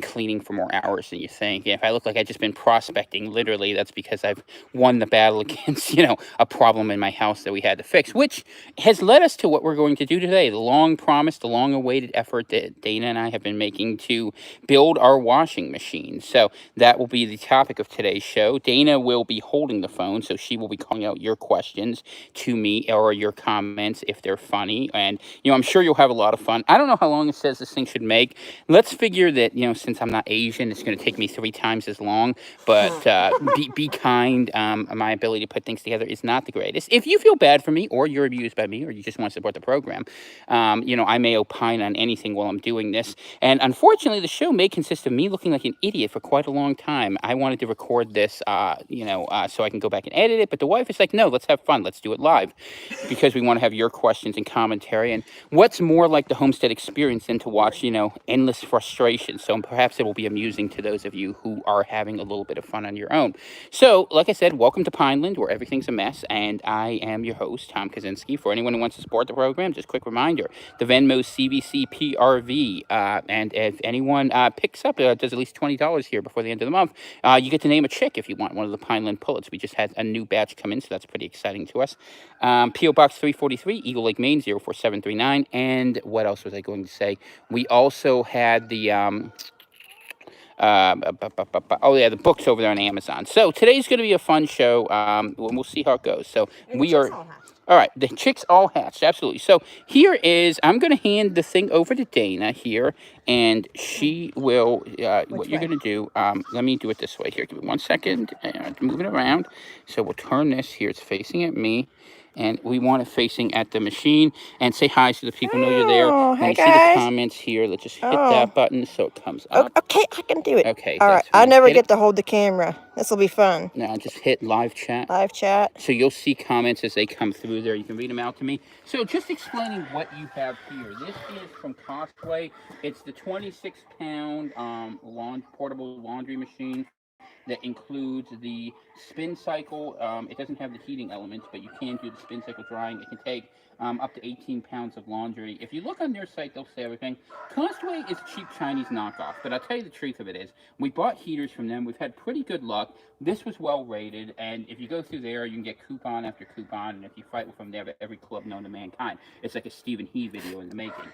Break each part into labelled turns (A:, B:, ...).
A: cleaning for more hours than you think. If I look like I've just been prospecting, literally, that's because I've won the battle against, a problem in my house that we had to fix, which has led us to what we're going to do today. The long promised, the long awaited effort that Dana and I have been making to build our washing machine. So that will be the topic of today's show. Dana will be holding the phone, so she will be calling out your questions to me or your comments if they're funny. And, I'm sure you'll have a lot of fun. I don't know how long it says this thing should make. Let's figure that, since I'm not Asian, it's going to take me 3 times as long. But be kind. My ability to put things together is not the greatest. If you feel bad for me, or you're abused by me, or you just want to support the program, I may opine on anything while I'm doing this. And unfortunately, the show may consist of me looking like an idiot for quite a long time. I wanted to record this, so I can go back and edit it. But the wife is like, no, let's have fun. Let's do it live, because we want to have your questions and commentary. And what's more like the homestead experience than to watch, endless frustration. So perhaps it will be amusing to those of you who are having a little bit of fun on your own. So, like I said, welcome to Pineland, where everything's a mess. And I am your host, Tom Kaczynski. For anyone who wants to support the program, just a quick reminder, the Venmo CVCPRV. And if anyone picks up, does at least $20 here before the end of the month, you get to name a chick if you want one of the Pineland pullets. We just had a new batch come in, so that's pretty exciting to us. P.O. Box 343, Eagle Lake, Maine, 04739. And what else was I going to say? We also had the the books over there on Amazon. So today's going to be a fun show. We'll see how it goes. So
B: And
A: we are. All right, the chicks all hatched, absolutely. So here is, I'm going to hand the thing over to Dana here, and she will, what you're going to do, let me do it this way here. Give me 1 second, move it around. So we'll turn this here, it's facing at me, and we want it facing at the machine, and say hi so the people know you're there.
B: Oh,
A: And
B: hey
A: you
B: guys.
A: see the comments here, let's just hit that button so it comes up.
B: Okay, I can do it.
A: Okay.
B: All right, I never get to hold the camera. This will be fun.
A: Now just hit live chat.
B: Live chat.
A: So you'll see comments as they come through there. You can read them out to me. So just explaining what you have here. This is from Costway. It's the 26-pound portable laundry machine that includes the spin cycle. It doesn't have the heating elements, but you can do the spin cycle drying. It can take up to 18 pounds of laundry. If you look on their site, they'll say everything. Costway is cheap Chinese knockoff, but I'll tell you the truth of it is, we bought heaters from them. We've had pretty good luck. This was well rated, and if you go through there, you can get coupon after coupon, and if you fight with them, they have every club known to mankind. It's like a Stephen He video in the making.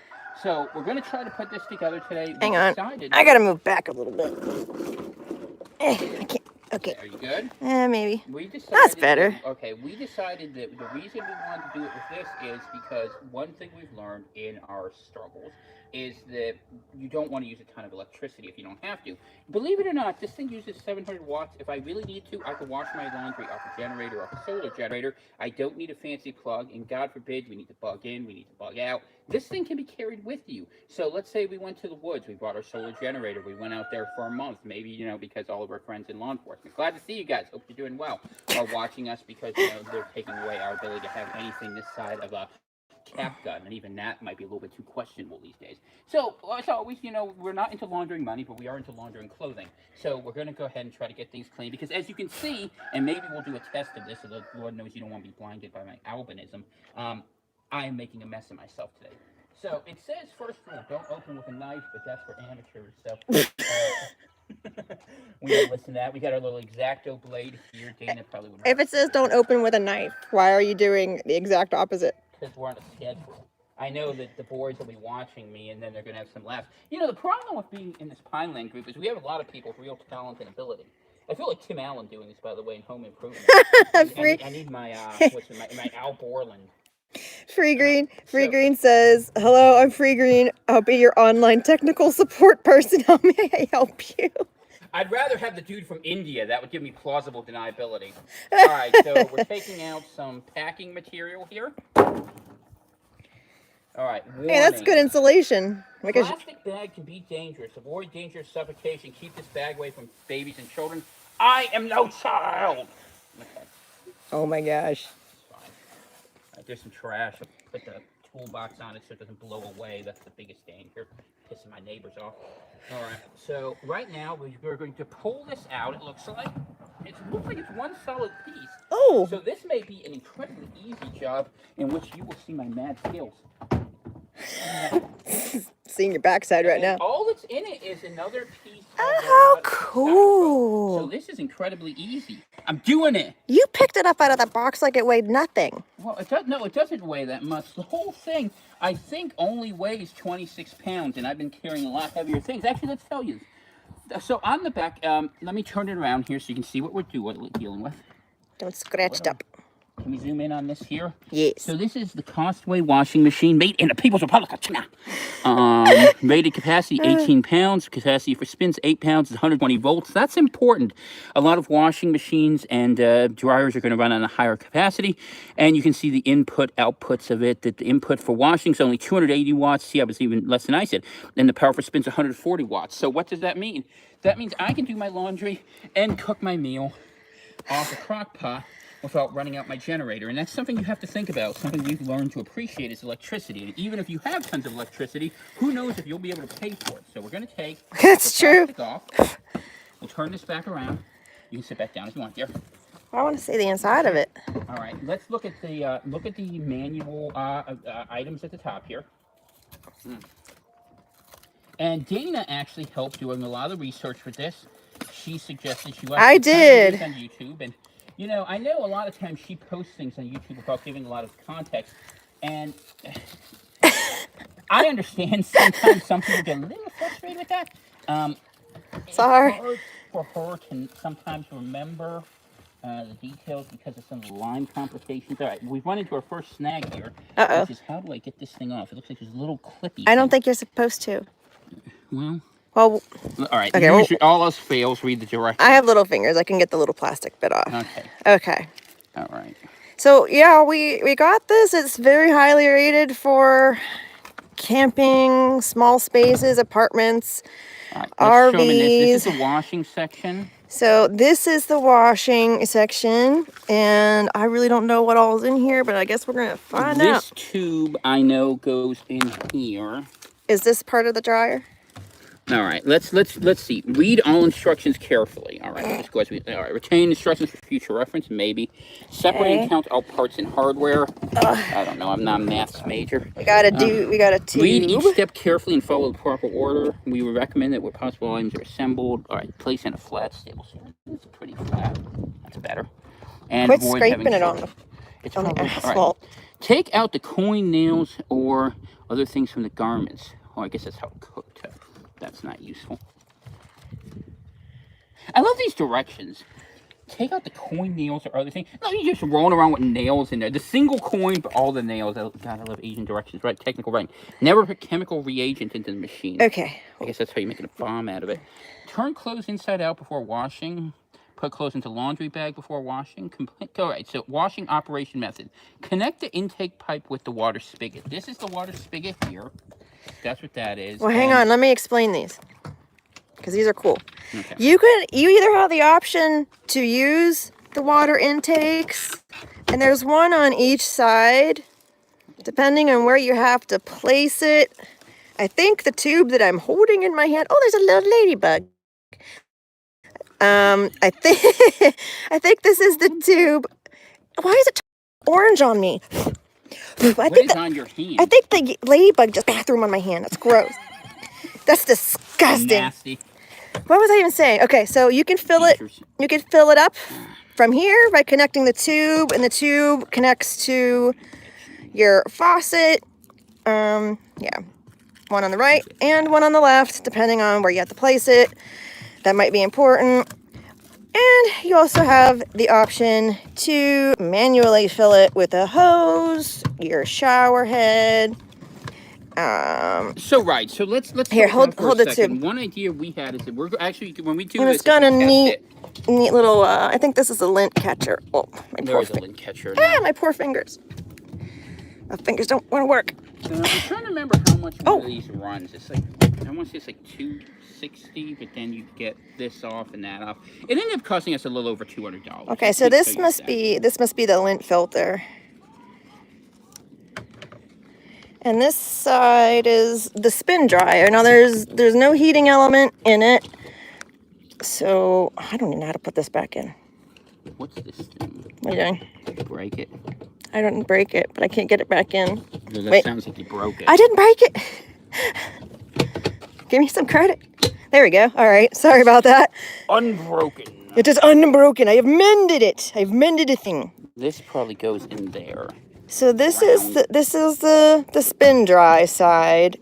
A: So we're going to try to put this together today.
B: Hang on. I got to move back a little bit. I can't. Okay.
A: Are you good?
B: Maybe.
A: That's
B: better.
A: We decided that the reason we wanted to do it with this is because one thing we've learned in our struggles is that you don't want to use a ton of electricity if you don't have to. Believe it or not, this thing uses 700 watts. If I really need to, I can wash my laundry off a generator, off a solar generator. I don't need a fancy plug, and God forbid we need to bug in, we need to bug out. This thing can be carried with you. So let's say we went to the woods, we brought our solar generator, we went out there for a month, maybe, because all of our friends in law enforcement. Glad to see you guys. Hope you're doing well. Are watching us because, they're taking away our ability to have anything this side of a cap gun, and even that might be a little bit too questionable these days. So, as always, we're not into laundering money, but we are into laundering clothing. So we're going to go ahead and try to get things clean, because as you can see, and maybe we'll do a test of this, so the Lord knows you don't want to be blinded by my albinism, I am making a mess of myself today. So it says, first rule, don't open with a knife, but that's for amateurs. So we don't listen to that. We got our little X-Acto blade here. Dana probably would.
B: If it says don't open with a knife, why are you doing the exact opposite?
A: Because we're on a schedule. I know that the boys will be watching me, and then they're going to have some laughs. The problem with being in this Pineland group is we have a lot of people with real talent and ability. I feel like Tim Allen doing this, by the way, in Home Improvement. I need my my Al Borland.
B: Free Green says, "Hello, I'm Free Green. I'll be your online technical support person. How may I help you?"
A: I'd rather have the dude from India. That would give me plausible deniability. All right, so we're taking out some packing material here. All right. Warning.
B: Hey, that's good insulation.
A: Plastic bag can be dangerous. Avoid dangerous suffocation. Keep this bag away from babies and children. I am no child. Okay.
B: Oh my gosh.
A: There's some trash. I'll put the toolbox on it so it doesn't blow away. That's the biggest danger. Pissing my neighbors off. All right. So right now we're going to pull this out. It looks like it's one solid piece.
B: Oh.
A: So this may be an incredibly easy job in which you will see my mad skills.
B: seeing your backside right now.
A: All that's in it is another piece of
B: Oh, how
A: styrofoam.
B: cool.
A: So this is incredibly easy. I'm doing it.
B: You picked it up out of the box like it weighed nothing.
A: Well, it doesn't weigh that much. The whole thing, I think, only weighs 26 pounds, and I've been carrying a lot heavier things. Actually, let's tell you. So on the back, let me turn it around here so you can see what we're dealing with.
B: Don't scratch it up.
A: Can we zoom in on this here?
B: Yes.
A: So this is the Costway washing machine made in the People's Republic of China. Rated capacity 18 pounds. Capacity for spins 8 pounds. 120 volts. That's important. A lot of washing machines and dryers are going to run on a higher capacity. And you can see the input outputs of it. That the input for washing is only 280 watts. See, I was even less than I said. And the power for spins 140 watts. So what does that mean? That means I can do my laundry and cook my meal off a crock pot without running out my generator. And that's something you have to think about. Something we've learned to appreciate is electricity. And even if you have tons of electricity, who knows if you'll be able to pay for it. So we're going to take
B: That's
A: the
B: true.
A: plastic off. We'll turn this back around. You can sit back down if you want, dear.
B: I want to see the inside of it.
A: All right, let's look at the manual items at the top here. And Dana actually helped doing a lot of research for this. She suggested she watched
B: I did.
A: on YouTube, and you know, I know a lot of times she posts things on YouTube without giving a lot of context, and I understand sometimes some people get a little frustrated with that.
B: Sorry.
A: It's hard for her to sometimes remember the details because of some of the line complications. All right, we've run into our first snag here, which is how do I get this thing off? It looks like there's a little clippy.
B: I don't think you're supposed to.
A: Well,
B: all
A: right.
B: Okay,
A: Usually, all else fails. Read the directions.
B: I have little fingers. I can get the little plastic bit off.
A: Okay.
B: Okay.
A: All right.
B: So yeah, we got this. It's very highly rated for camping, small spaces, apartments, RVs.
A: This is the washing section.
B: So this is the washing section, and I really don't know what all is in here, but I guess we're gonna find out.
A: This tube I know goes in here.
B: Is this part of the dryer?
A: All right, let's see. Read all instructions carefully. All right, let's go as we. All right, retain instructions for future reference. Maybe separate and count all parts and hardware. I don't know. I'm not a maths major.
B: We gotta tube.
A: Read each step carefully and follow the proper order. We would recommend that where possible items are assembled. All right, place in a flat, stable surface. It's pretty flat. That's better. And
B: quit scraping it on the asphalt.
A: Right. Take out the coin nails or other things from the garments. Oh, I guess that's how it cooked. That's not useful. I love these directions. Take out the coin nails or other things. No, you're just rolling around with nails in there. The single coin, but all the nails. God, I love Asian directions. Right, technical writing. Never put chemical reagent into the machine.
B: Okay.
A: I guess that's how you're making a bomb out of it. Turn clothes inside out before washing. Put clothes into laundry bag before washing. All right, so washing operation method. Connect the intake pipe with the water spigot. This is the water spigot here. That's what that is.
B: Well, hang on. Let me explain these, because these are cool.
A: Okay.
B: You either have the option to use the water intakes, and there's one on each side, depending on where you have to place it. I think the tube that I'm holding in my hand. Oh, there's a little ladybug. I think this is the tube. Why is it orange on me?
A: What is on your hand?
B: I think the ladybug just bathroom on my hand. That's gross. That's disgusting.
A: Nasty.
B: What was I even saying? Okay, so you can fill it. You can fill it up from here by connecting the tube, and the tube connects to your faucet. Yeah, one on the right and one on the left, depending on where you have to place it. That might be important. And you also have the option to manually fill it with a hose, your shower head.
A: So let's
B: here, hold the
A: second.
B: tube.
A: One idea we had is that we're actually when we do
B: and
A: this,
B: it's got a neat little. I think this is a lint catcher. Oh,
A: there is a lint catcher.
B: My poor fingers. My fingers don't want to work.
A: I'm trying to remember how much one of these runs. It's like I want to say it's like $260, but then you get this off and that off. It ended up costing us a little over $200.
B: Okay, so this must be the lint filter. And this side is the spin dryer. Now there's no heating element in it. So I don't even know how to put this back in.
A: What's this thing?
B: What are you doing?
A: Did you break it?
B: I didn't break it, but I can't get it back in.
A: No, that sounds like you broke it.
B: I didn't break it. Give me some credit. There we go. All right. Sorry about that.
A: Unbroken.
B: It is unbroken. I have mended it. I've mended a thing.
A: This probably goes in there.
B: So this is the spin dry side,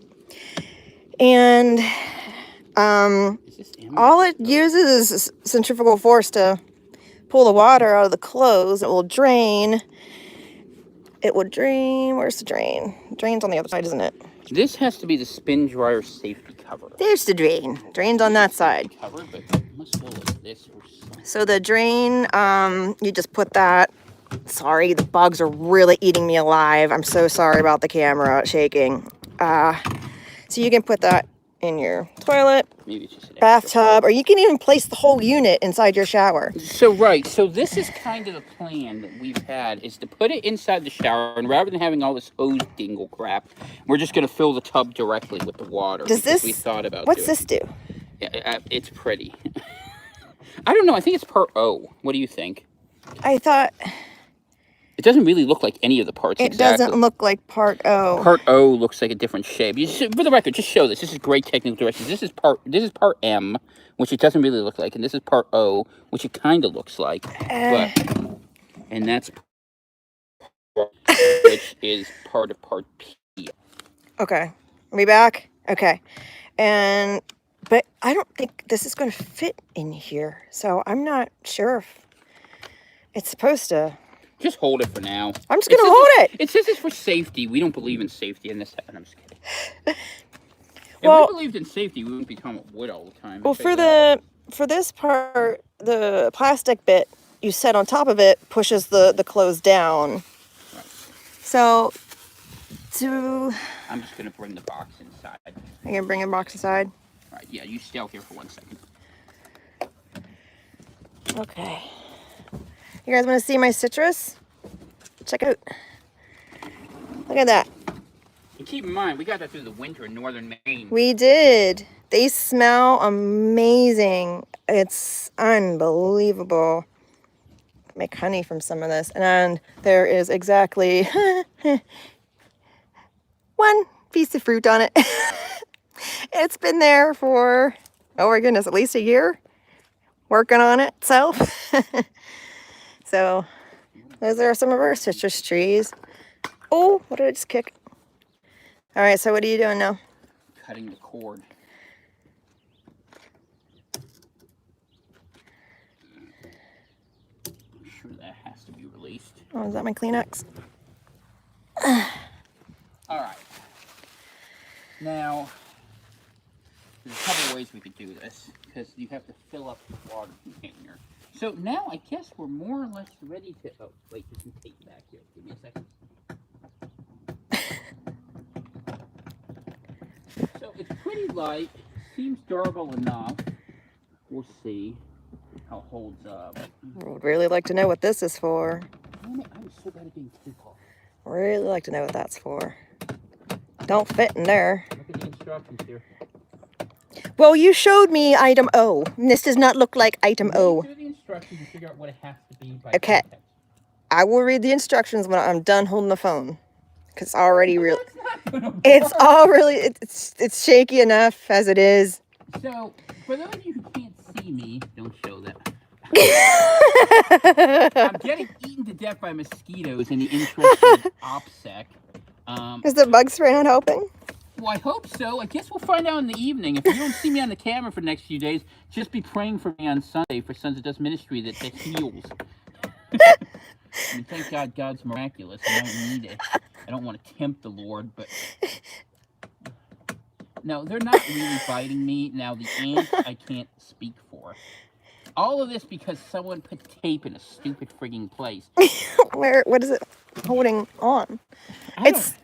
B: and all it uses is centrifugal force to pull the water out of the clothes. It will drain. It will drain. Where's the drain? Drain's on the other side, isn't it?
A: This has to be the spin dryer safety cover.
B: There's the drain. Drain's on that side.
A: Cover, but it must go like this or something.
B: So the drain, you just put that. Sorry, the bugs are really eating me alive. I'm so sorry about the camera shaking. So you can put that in your toilet,
A: maybe it's just an
B: bathtub, or you can even place the whole unit inside your shower.
A: So this is kind of the plan that we've had, is to put it inside the shower, and rather than having all this hose dingle crap, we're just going to fill the tub directly with the water. We thought about
B: what's this do?
A: Yeah, it's pretty. I don't know. I think it's part O. What do you think?
B: I thought...
A: It doesn't really look like any of the parts exactly.
B: It doesn't look like part O.
A: Part O looks like a different shape. For the record, just show this. This is great technical directions. This is part M, which it doesn't really look like, and this is part O, which it kind of looks like. And that's which is part of part P.
B: Okay. Are we back? Okay. But I don't think this is going to fit in here, so I'm not sure if it's supposed to.
A: Just hold it for now.
B: I'm just going to hold it.
A: It says it's for safety. We don't believe in safety in this. I'm just kidding. If
B: Well,
A: we believed in safety, we wouldn't be talking about wood all the time.
B: Well, for this part, the plastic bit you set on top of it pushes the clothes down.
A: Right.
B: So,
A: I'm just going to bring the box inside.
B: I'm going to bring the box inside.
A: All right, yeah, you stay out here for 1 second.
B: Okay. You guys want to see my citrus? Check out. Look at that.
A: And keep in mind, we got that through the winter in northern Maine.
B: We did. They smell amazing. It's unbelievable. Make honey from some of this. And there is exactly one piece of fruit on it. It's been there for, oh my goodness, at least a year. Working on it itself. So, those are some of our citrus trees. Oh, what did I just kick? All right, so what are you doing now?
A: Cutting the cord. I'm sure that has to be released.
B: Oh, is that my Kleenex?
A: All right. Now, there's a couple ways we could do this, because you have to fill up the water container. So now I guess we're more or less ready to... Oh, wait, there's some tape back here. Give me a second. So it's pretty light. Seems durable enough. We'll see how it holds up.
B: I would really like to know what this is for.
A: I'm so bad at being typical.
B: Really like to know what that's for. Don't fit in there.
A: Look at the instructions here.
B: Well, you showed me item O. This does not look like item O.
A: Read through the instructions and figure out what it has to be by
B: Okay.
A: context.
B: I will read the instructions when I'm done holding the phone. Because it's already really... It's all really... It's shaky enough as it is.
A: So, for those of you who can't see me, don't show that. I'm getting eaten to death by mosquitoes in the interest of OPSEC.
B: Is the bug spray not helping?
A: Well, I hope so. I guess we'll find out in the evening. If you don't see me on the camera for the next few days, just be praying for me on Sunday for Sons of Dust Ministry that heals. I mean, thank God God's miraculous. I don't need it. I don't want to tempt the Lord, but... No, they're not really biting me. Now, the ants, I can't speak for. All of this because someone put tape in a stupid frigging place.
B: What is it holding on? It's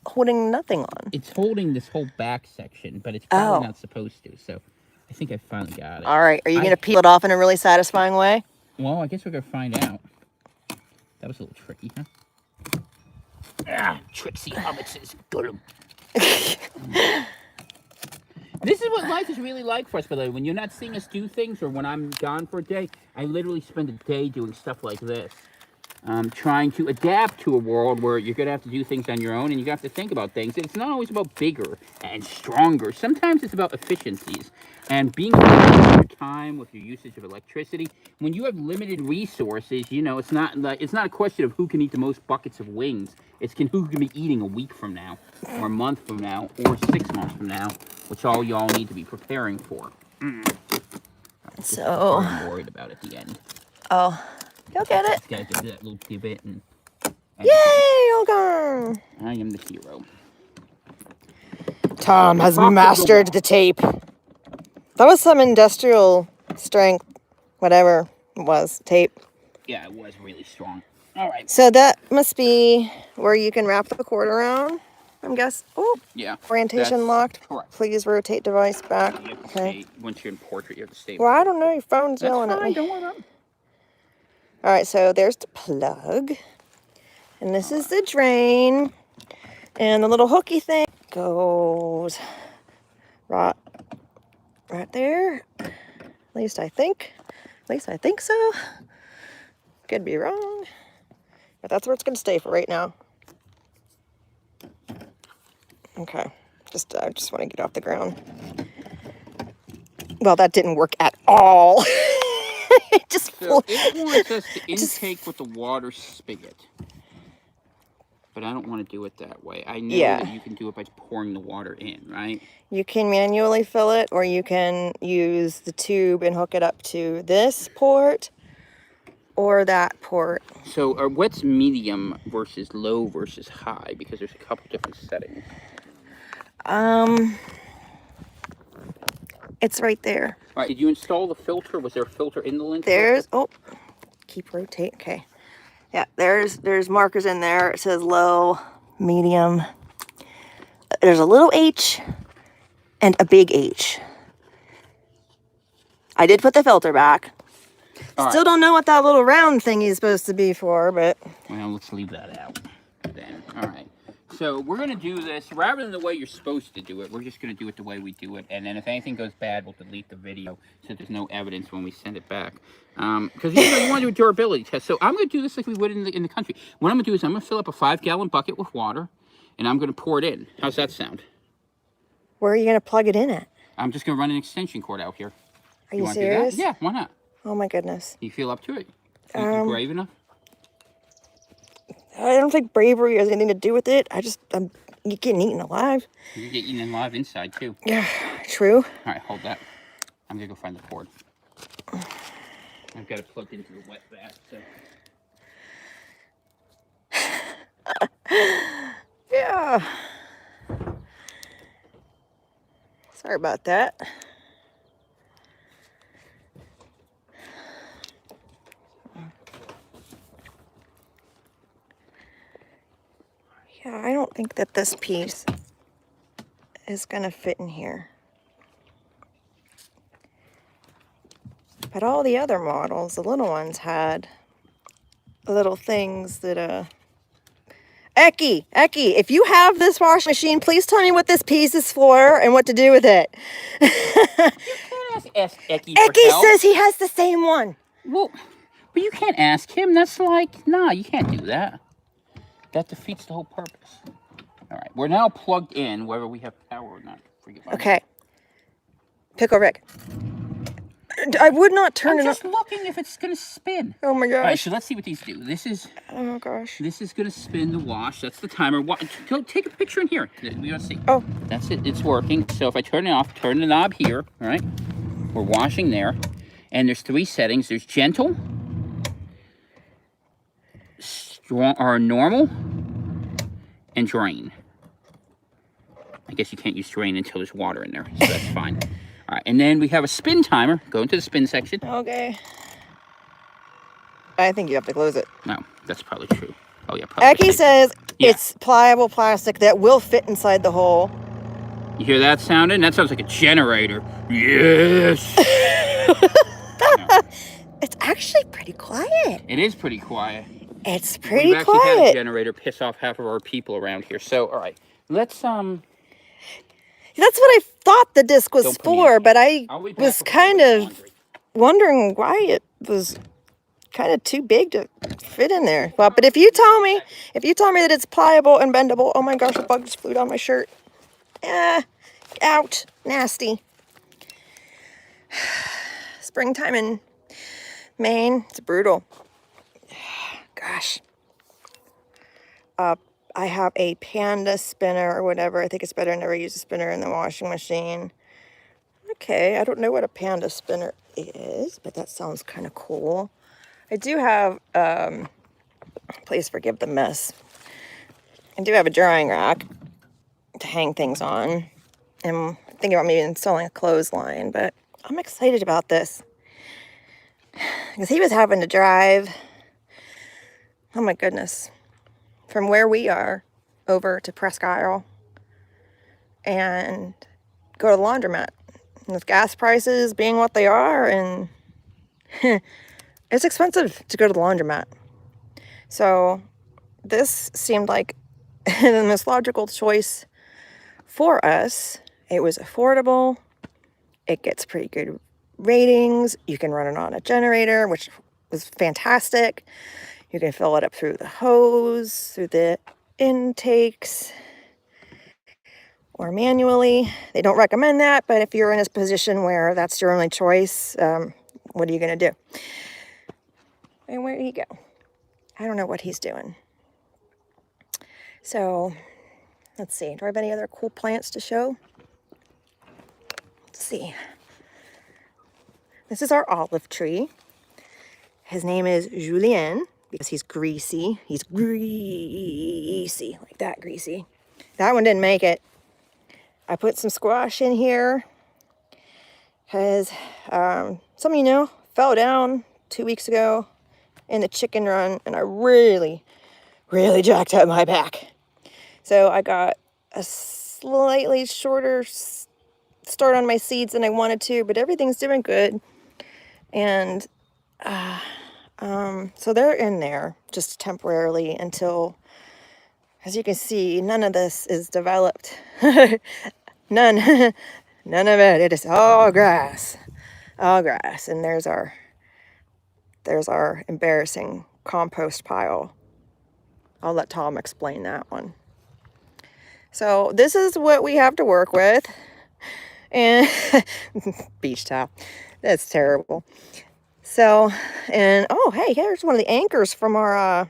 B: holding nothing on.
A: It's holding this whole back section, but it's probably not supposed to, so I think I finally got it.
B: All right, are you going to peel it off in a really satisfying way?
A: Well, I guess we're going to find out. That was a little tricky, huh? Ah, tricksy hobbitses. Got 'em. This is what life is really like for us, by the way. When you're not seeing us do things, or when I'm gone for a day, I literally spend a day doing stuff like this. trying to adapt to a world where you're going to have to do things on your own and you have to think about things. It's not always about bigger and stronger. Sometimes it's about efficiencies and being efficient with your time, with your usage of electricity. When you have limited resources, you know, it's not a question of who can eat the most buckets of wings. It's who can be eating a week from now, or a month from now, or 6 months from now, which all y'all need to be preparing for.
B: So
A: I'm worried about at the end.
B: Oh, you'll get it.
A: Just gotta do that little pivot and
B: Yay, Olga!
A: I am the hero.
B: Tom has mastered the tape. That was some industrial strength, whatever it was, tape.
A: Yeah, it was really strong. All right.
B: So that must be where you can wrap the cord around, I'm guessing. Oh,
A: yeah.
B: Orientation locked.
A: Correct.
B: Please rotate device back.
A: You have to
B: Okay.
A: stay, once you're in portrait, you have to stay.
B: Well, I don't know. Your phone's
A: That's
B: yelling
A: fine.
B: at me.
A: Don't worry about it.
B: All right, so there's the plug. And this is the drain. And the little hooky thing goes right there. At least I think. At least I think so. Could be wrong. But that's where it's going to stay for right now. Okay. I just want to get off the ground. Well, that didn't work at all. It just
A: So it wants us to intake with the water spigot. But I don't want to do it that way. I know that you can do it by pouring the water in, right? You can manually fill it, or you can use the tube and hook it up to this port or that port. So what's medium versus low versus high? Because there's a couple different settings. It's right there. All right, did you install the filter? Was there a filter in the lens? There's, keep rotating, okay. Yeah, there's markers in there. It says low, medium. There's a little H and a big H. I did put the filter back. Still don't know what that little round thing is supposed to be for, but... Well, let's leave that out then. All right. So we're going to do this, rather than the way you're supposed to do it, we're just going to do it the way we do it. And then if anything goes bad, we'll delete the video so there's no evidence when we send it back. Because you want to do a durability test. So I'm going to do this like we would in the country. What I'm going to do is I'm going to fill up a 5-gallon bucket with water, and I'm going to pour it in. How's that sound? Where are you going to plug it in at? I'm just going to run an extension cord out here. Are you serious? Yeah, why not? Oh my goodness. You feel up to it? You brave enough? I don't think bravery has anything to do with it. I'm getting eaten alive. You get eaten alive inside too. Yeah, true. All right, hold that. I'm gonna go find the cord. I've got it plugged into the wet bath, so. Yeah. Sorry about that. Yeah, I don't think that this piece is going to fit in here. But all the other models, the little ones, had little things that, Eki, if you have this washing machine, please tell me what this piece is for and what to do with it. You can't ask Eki for help. Says he has the same one. Well, but you can't ask him. That's like, nah, you can't do that. That defeats the whole purpose. All right, we're now plugged in, whether we have power or not. Okay. Pickle Rick. I would not turn it on. I'm just looking if it's going to spin. Oh my gosh. All right, so let's see what these do. This is... Oh gosh. This is going to spin the wash. That's the timer. Go take a picture in here. We want to see. Oh. That's it. It's working. So if I turn it off, turn the knob here, all right? We're washing there. And there's 3 settings. There's gentle, strong, or normal, and drain. I guess you can't use drain until there's water in there, so that's fine. All right, and then we have a spin timer. Go into the spin section. Okay. I think you have to close it. No, that's probably true. Oh, yeah, probably. Eki says it's pliable plastic that will fit inside the hole. You hear that sounding? That sounds like a generator. Yes! No. It's actually pretty quiet. It is pretty quiet. It's pretty quiet. We've actually had a generator piss off half of our people around here. So, all right, let's That's what I thought the disc was for, but I was kind of wondering why it was
B: kind of too big to fit in there. Well, but if you tell me that it's pliable and bendable, oh my gosh, a bug just flew down my shirt. Ouch, nasty. Springtime in Maine, it's brutal. Gosh. I have a Panda spinner or whatever. I think it's better to never use a spinner in the washing machine. Okay, I don't know what a Panda spinner is, but that sounds kind of cool. I do have, please forgive the mess. I do have a drying rack to hang things on. I'm thinking about maybe installing a clothesline, but I'm excited about this. Because he was having to drive, oh my goodness, from where we are over to Presque Isle and go to the laundromat. And with gas prices being what they are, and it's expensive to go to the laundromat. So this seemed like the most logical choice for us. It was affordable. It gets pretty good ratings. You can run it on a generator, which was fantastic. You can fill it up through the hose, through the intakes, or manually. They don't recommend that, but if you're in a position where that's your only choice, what are you going to do? And where did he go? I don't know what he's doing. So, let's see. Do I have any other cool plants to show? Let's see. This is our olive tree. His name is Julien because he's greasy. He's greasy, like that greasy. That one didn't make it. I put some squash in here because some of you know fell down 2 weeks ago in the chicken run, and I really jacked up my back. So I got a slightly shorter start on my seeds than I wanted to, but everything's doing good. And so they're in there just temporarily until, as you can see, none of this is developed. None of it. It is all grass. All grass. And there's our embarrassing compost pile. I'll let Tom explain that one. So this is what we have to work with. And beach towel. That's terrible. So, and oh, hey, here's one of the anchors from our, a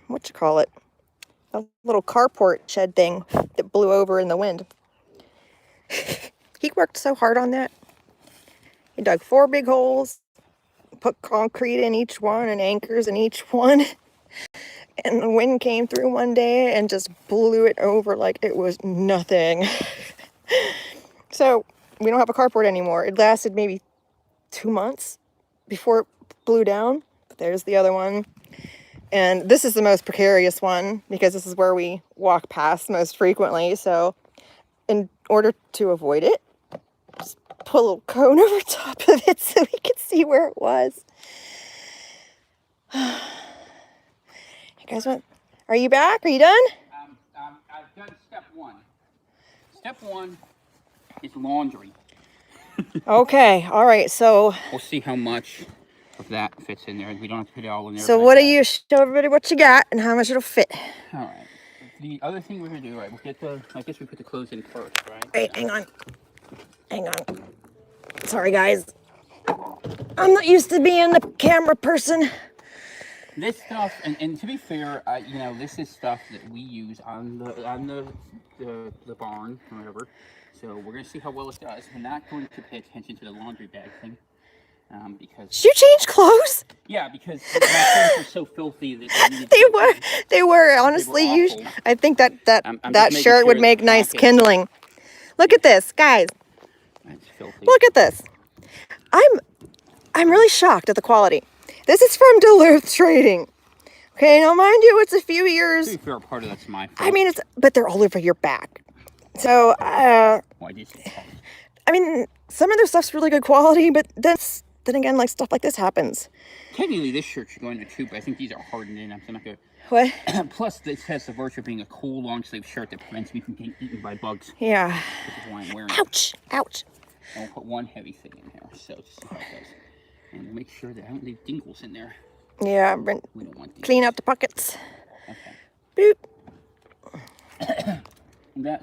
B: little carport shed thing that blew over in the wind. He worked so hard on that. He dug 4 big holes, put concrete in each one and anchors in each one. And the wind came through one day and just blew it over like it was nothing. So we don't have a carport anymore. It lasted maybe 2 months before it blew down. There's the other one. And this is the most precarious one because this is where we walk past most frequently. So in order to avoid it, just put a little cone over top of it so we could see where it was. You guys want? Are you back? Are you done?
A: I've done step 1. Step 1 is laundry.
B: Okay. All right. So
A: we'll see how much of that fits in there. We don't have to put it all in there.
B: So what do you show everybody what you got and how much it'll fit?
A: All right. The other thing we're gonna do, right? We'll get I guess we put the clothes in first, right?
B: Wait, hang on. Sorry, guys. I'm not used to being the camera person.
A: This stuff, and to be fair, you know, this is stuff that we use on the barn or whatever. So we're gonna see how well it does. We're not going to pay attention to the laundry bag thing, because.
B: Did you change clothes?
A: Yeah, because my clothes were so filthy that
B: they were honestly. I think that shirt would make nice kindling. Look at this, guys.
A: That's filthy.
B: Look at this. I'm really shocked at the quality. This is from Duluth Trading. Okay, now mind you, it's a few years.
A: To be fair, part of that's my fault.
B: I mean, but they're all over your back. So,
A: why did you say that?
B: I mean, some of their stuff's really good quality, but then again, like stuff like this happens.
A: Technically, this shirt should go in a tube, but I think these are hardened in. I'm not gonna.
B: What?
A: Plus, this has the virtue of being a cool long sleeve shirt that prevents me from getting eaten by bugs.
B: Yeah.
A: Which is why I'm wearing
B: Ouch! Ouch!
A: And we'll put one heavy thing in here, so just see how it goes. And we'll make sure that I don't leave dingles in there.
B: Yeah,
A: We don't want these.
B: clean out the pockets.
A: Okay.
B: Boop.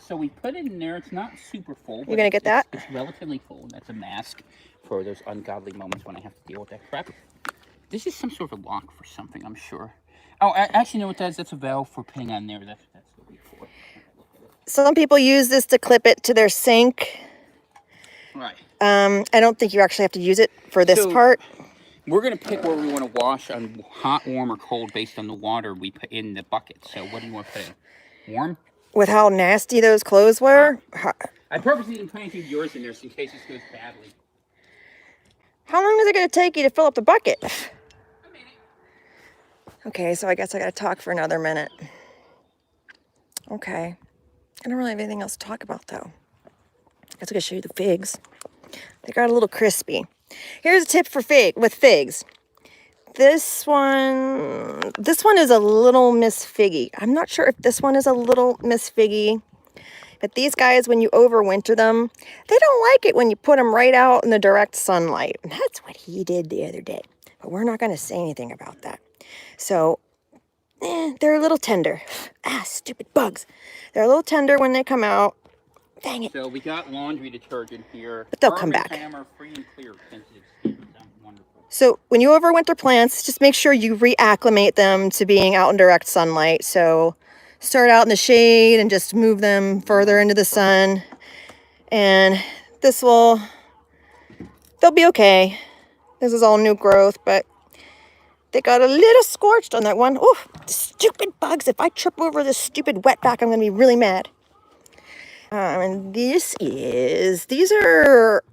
A: So we put it in there. It's not super full.
B: You gonna get that?
A: It's relatively full. That's a mask for those ungodly moments when I have to deal with that crap. This is some sort of lock for something, I'm sure. Oh, actually, no, what that is? That's a valve for putting on there. That's what we for.
B: Some people use this to clip it to their sink.
A: Right.
B: I don't think you actually have to use it for this part.
A: We're going to pick where we want to wash on hot, warm, or cold based on the water we put in the bucket. So what do you want to put in? Warm?
B: With how nasty those clothes were.
A: I purposely didn't put anything yours in there in case this goes badly.
B: How long is it going to take you to fill up the bucket? A minute. Okay, so I guess I got to talk for another minute. Okay. I don't really have anything else to talk about, though. I guess I got to show you the figs. They got a little crispy. Here's a tip for figs. This one is a little Miss Figgy. I'm not sure if this one is a little Miss Figgy, but these guys, when you overwinter them, they don't like it when you put them right out in the direct sunlight. And that's what he did the other day. But we're not going to say anything about that. So, they're a little tender. Stupid bugs. They're a little tender when they come out. Dang it.
A: So we got laundry detergent here.
B: But they'll come back.
A: Hammer, free and clear, sensitive skin. Wonderful.
B: So when you overwinter plants, just make sure you reacclimate them to being out in direct sunlight. So start out in the shade and just move them further into the sun. And they'll be okay. This is all new growth, but they got a little scorched on that one. Oh, stupid bugs. If I trip over this stupid wetback, I'm going to be really mad. And these are,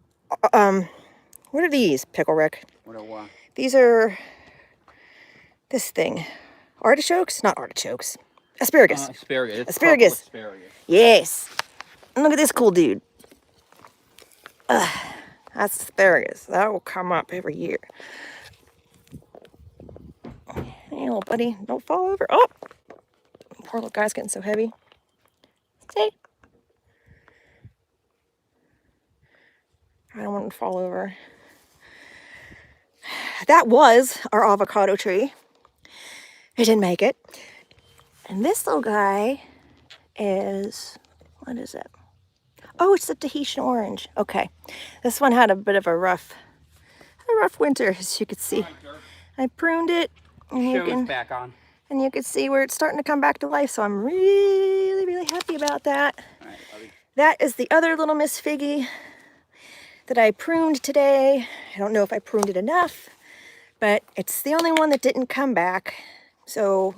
B: what are these, Pickle Rick?
A: What?
B: These are, this thing. Artichokes? Not artichokes. Asparagus.
A: Asparagus.
B: Asparagus.
A: Asparagus.
B: Yes. And look at this cool dude. That's asparagus. That will come up every year. Hey, little buddy, don't fall over. Oh! Poor little guy's getting so heavy. See? I don't want him to fall over. That was our avocado tree. It didn't make it. And this little guy is, what is it? Oh, it's the Tahitian orange. Okay. This one had a bit of a rough winter, as you could see. I pruned it. And
A: back on.
B: And you can see where it's starting to come back to life. So I'm really, really happy about that.
A: All right,
B: that is the other little Miss Figgy that I pruned today. I don't know if I pruned it enough, but it's the only one that didn't come back. So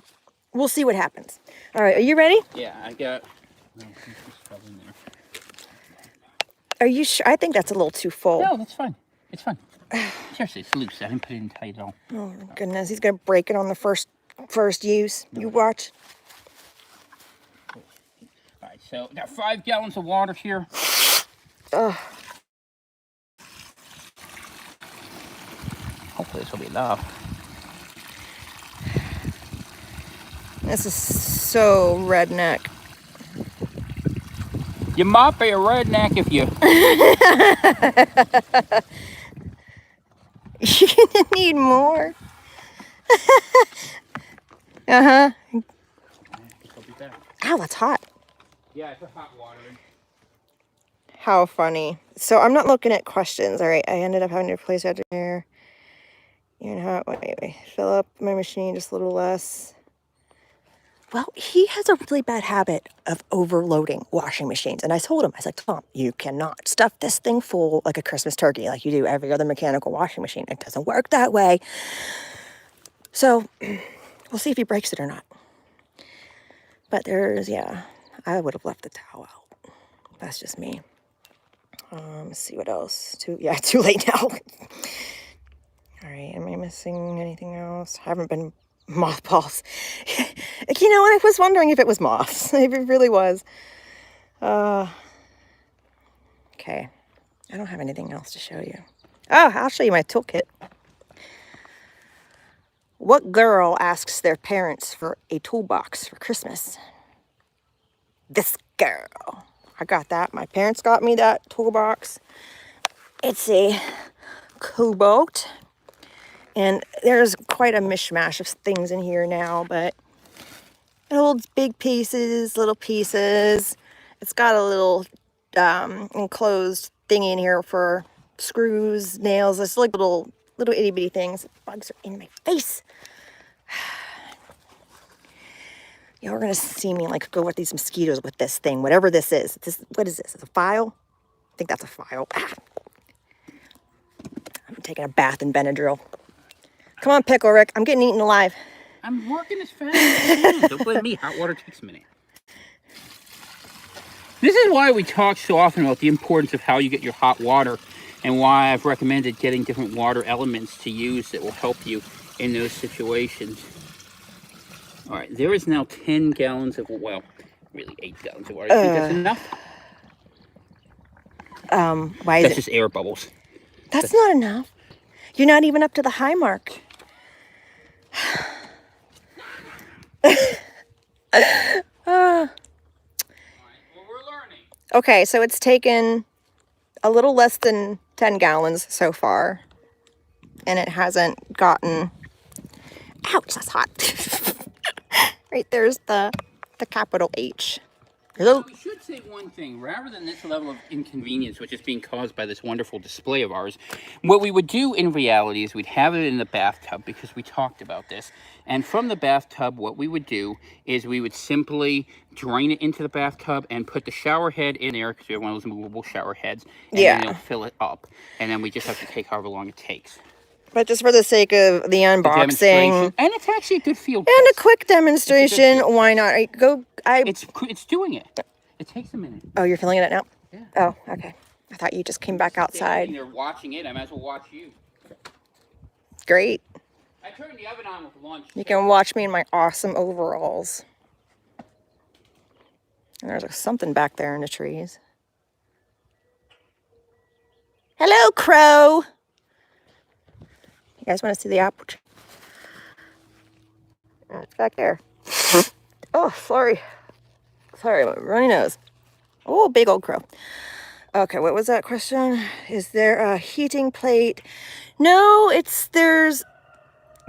B: we'll see what happens. All right, are you ready?
A: Yeah, I got...
B: Are you sure? I think that's a little too full.
A: No, that's fine. It's fine. Seriously, it's loose. I didn't put it in tight at all.
B: Oh, my goodness. He's going to break it on the first use. No. You watch.
A: All right, so got 5 gallons of water here. Hopefully this will be enough.
B: This is so redneck.
A: You might be a redneck if you...
B: You're going to need more. Uh-huh. Ow, that's hot.
A: Yeah, it's a hot water.
B: How funny. So I'm not looking at questions. All right, I ended up having to replace it here. You know, wait. Fill up my machine just a little less. Well, he has a really bad habit of overloading washing machines. And I told him, I was like, Tom, you cannot stuff this thing full like a Christmas turkey like you do every other mechanical washing machine. It doesn't work that way. So we'll see if he breaks it or not. But yeah, I would have left the towel out. That's just me. Let's see what else. Too late now. All right, am I missing anything else? I haven't been mothballs. You know, I was wondering if it was moths. It really was. Okay. I don't have anything else to show you. Oh, I'll show you my toolkit. What girl asks their parents for a toolbox for Christmas? This girl. I got that. My parents got me that toolbox. It's a Cobalt. And there's quite a mishmash of things in here now, but it holds big pieces, little pieces. It's got a little enclosed thingy in here for screws, nails. It's like little itty bitty things. Bugs are in my face. Yeah, we're gonna see me like go with these mosquitoes with this thing, whatever this is. What is this? It's a file? I think that's a file. Ah. I'm taking a bath in Benadryl. Come on, Pickle Rick. I'm getting eaten alive.
A: I'm working as fast as I can. Don't blame me. Hot water takes a minute. This is why we talk so often about the importance of how you get your hot water, and why I've recommended getting different water elements to use that will help you in those situations. All right, there is now 10 gallons of, well, really 8 gallons of water. Do you think that's enough?
B: Why is
A: That's
B: it?
A: just air bubbles.
B: That's not enough. You're not even up to the high mark.
A: Well, we're learning.
B: Okay, so it's taken a little less than 10 gallons so far, and it hasn't gotten, ouch, that's hot. Right there's the capital H.
A: So we should say one thing, rather than this level of inconvenience which is being caused by this wonderful display of ours, what we would do in reality is we'd have it in the bathtub, because we talked about this, and from the bathtub what we would do is we would simply drain it into the bathtub and put the shower head in there, because we have one of those movable shower heads, and then it'll fill it up, and then we just have to take however long it takes.
B: But just for the sake of the unboxing,
A: and it's actually a good field
B: and a
A: test.
B: quick demonstration, why not?
A: It's doing it. It takes a minute.
B: Oh, you're filling it now?
A: Yeah.
B: Oh, okay. I thought you just came back outside.
A: They're watching it. I might as well watch you.
B: Great.
A: I turned the oven on with lunch.
B: You can watch me in my awesome overalls. And there's something back there in the trees. Hello, crow. You guys want to see the apple tree? Oh, it's back there. Oh, sorry. Sorry, my runny nose. Oh, big old crow. Okay, what was that question? Is there a heating plate? No,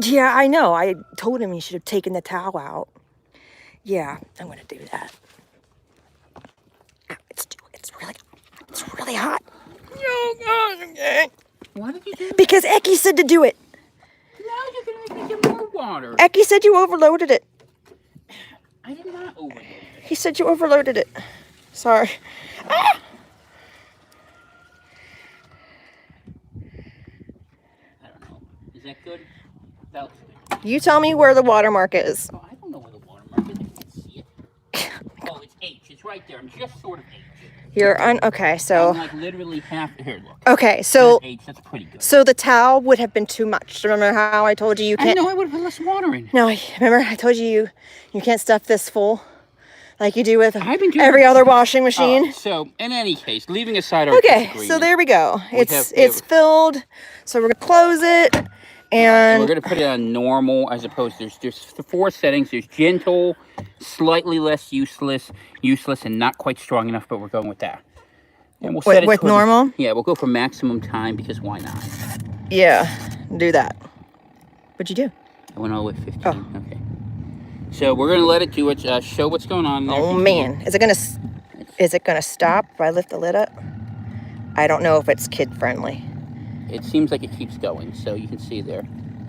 B: yeah, I know. I told him he should have taken the towel out. Yeah, I'm going to do that. Ow, it's really hot.
A: Why did you do that?
B: Because Eki said to do it.
A: Now you're going to make me get more water.
B: Eki said you overloaded it.
A: I did not overload it.
B: He said you overloaded it. Sorry. Ah!
A: I don't know. Is that good? That looks good.
B: You tell me where the watermark is.
A: Oh, I don't know where the watermark is. I can't see it. Oh, it's H. It's right there. I'm just sort of H.
B: Okay, so.
A: I'm like literally half. Here, look.
B: Okay, so.
A: H. That's pretty good.
B: So the towel would have been too much. Remember how I told you can't.
A: I know I would have put less water in.
B: No, remember I told you can't stuff this full, like you do with
A: every
B: other washing machine.
A: So in any case, leaving aside our
B: Okay, so there we go. It's filled. So we're gonna close it, and
A: we're gonna put it on normal, as opposed to there's 4 settings. There's gentle, slightly less useless, and not quite strong enough, but we're going with that. And we'll set it
B: with normal.
A: Yeah, we'll go for maximum time, because why not?
B: Yeah, do that. What'd you do?
A: I went all the way 15.
B: Oh.
A: Okay. So we're gonna let it do it. Show what's going on there.
B: Oh man, is it gonna stop if I lift the lid up? I don't know if it's kid friendly.
A: It seems like it keeps going, so you can see there.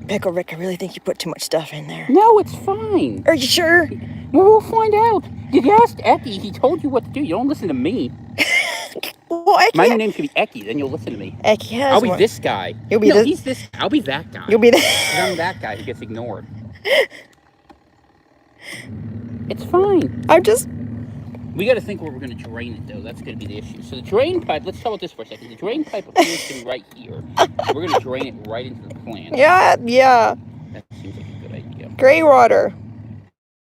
B: Pickle Rick, I really think you put too much stuff in there.
A: No, it's fine.
B: Are you sure?
A: Well, we'll find out. You asked Eki. He told you what to do. You don't listen to me.
B: Well,
A: My new name could be Eki. Then you'll listen to me.
B: Eki has
A: I'll be
B: one.
A: this guy.
B: You'll be
A: no,
B: this.
A: he's this. I'll be that guy.
B: You'll be the.
A: I'm that guy who gets ignored. It's fine.
B: I'm just.
A: We got to think where we're going to drain it, though. That's going to be the issue. So the drain pipe. Let's talk about this for a second. The drain pipe appears to be right here. So we're going to drain it right into the plant.
B: Yeah.
A: That seems like a good idea.
B: Gray water.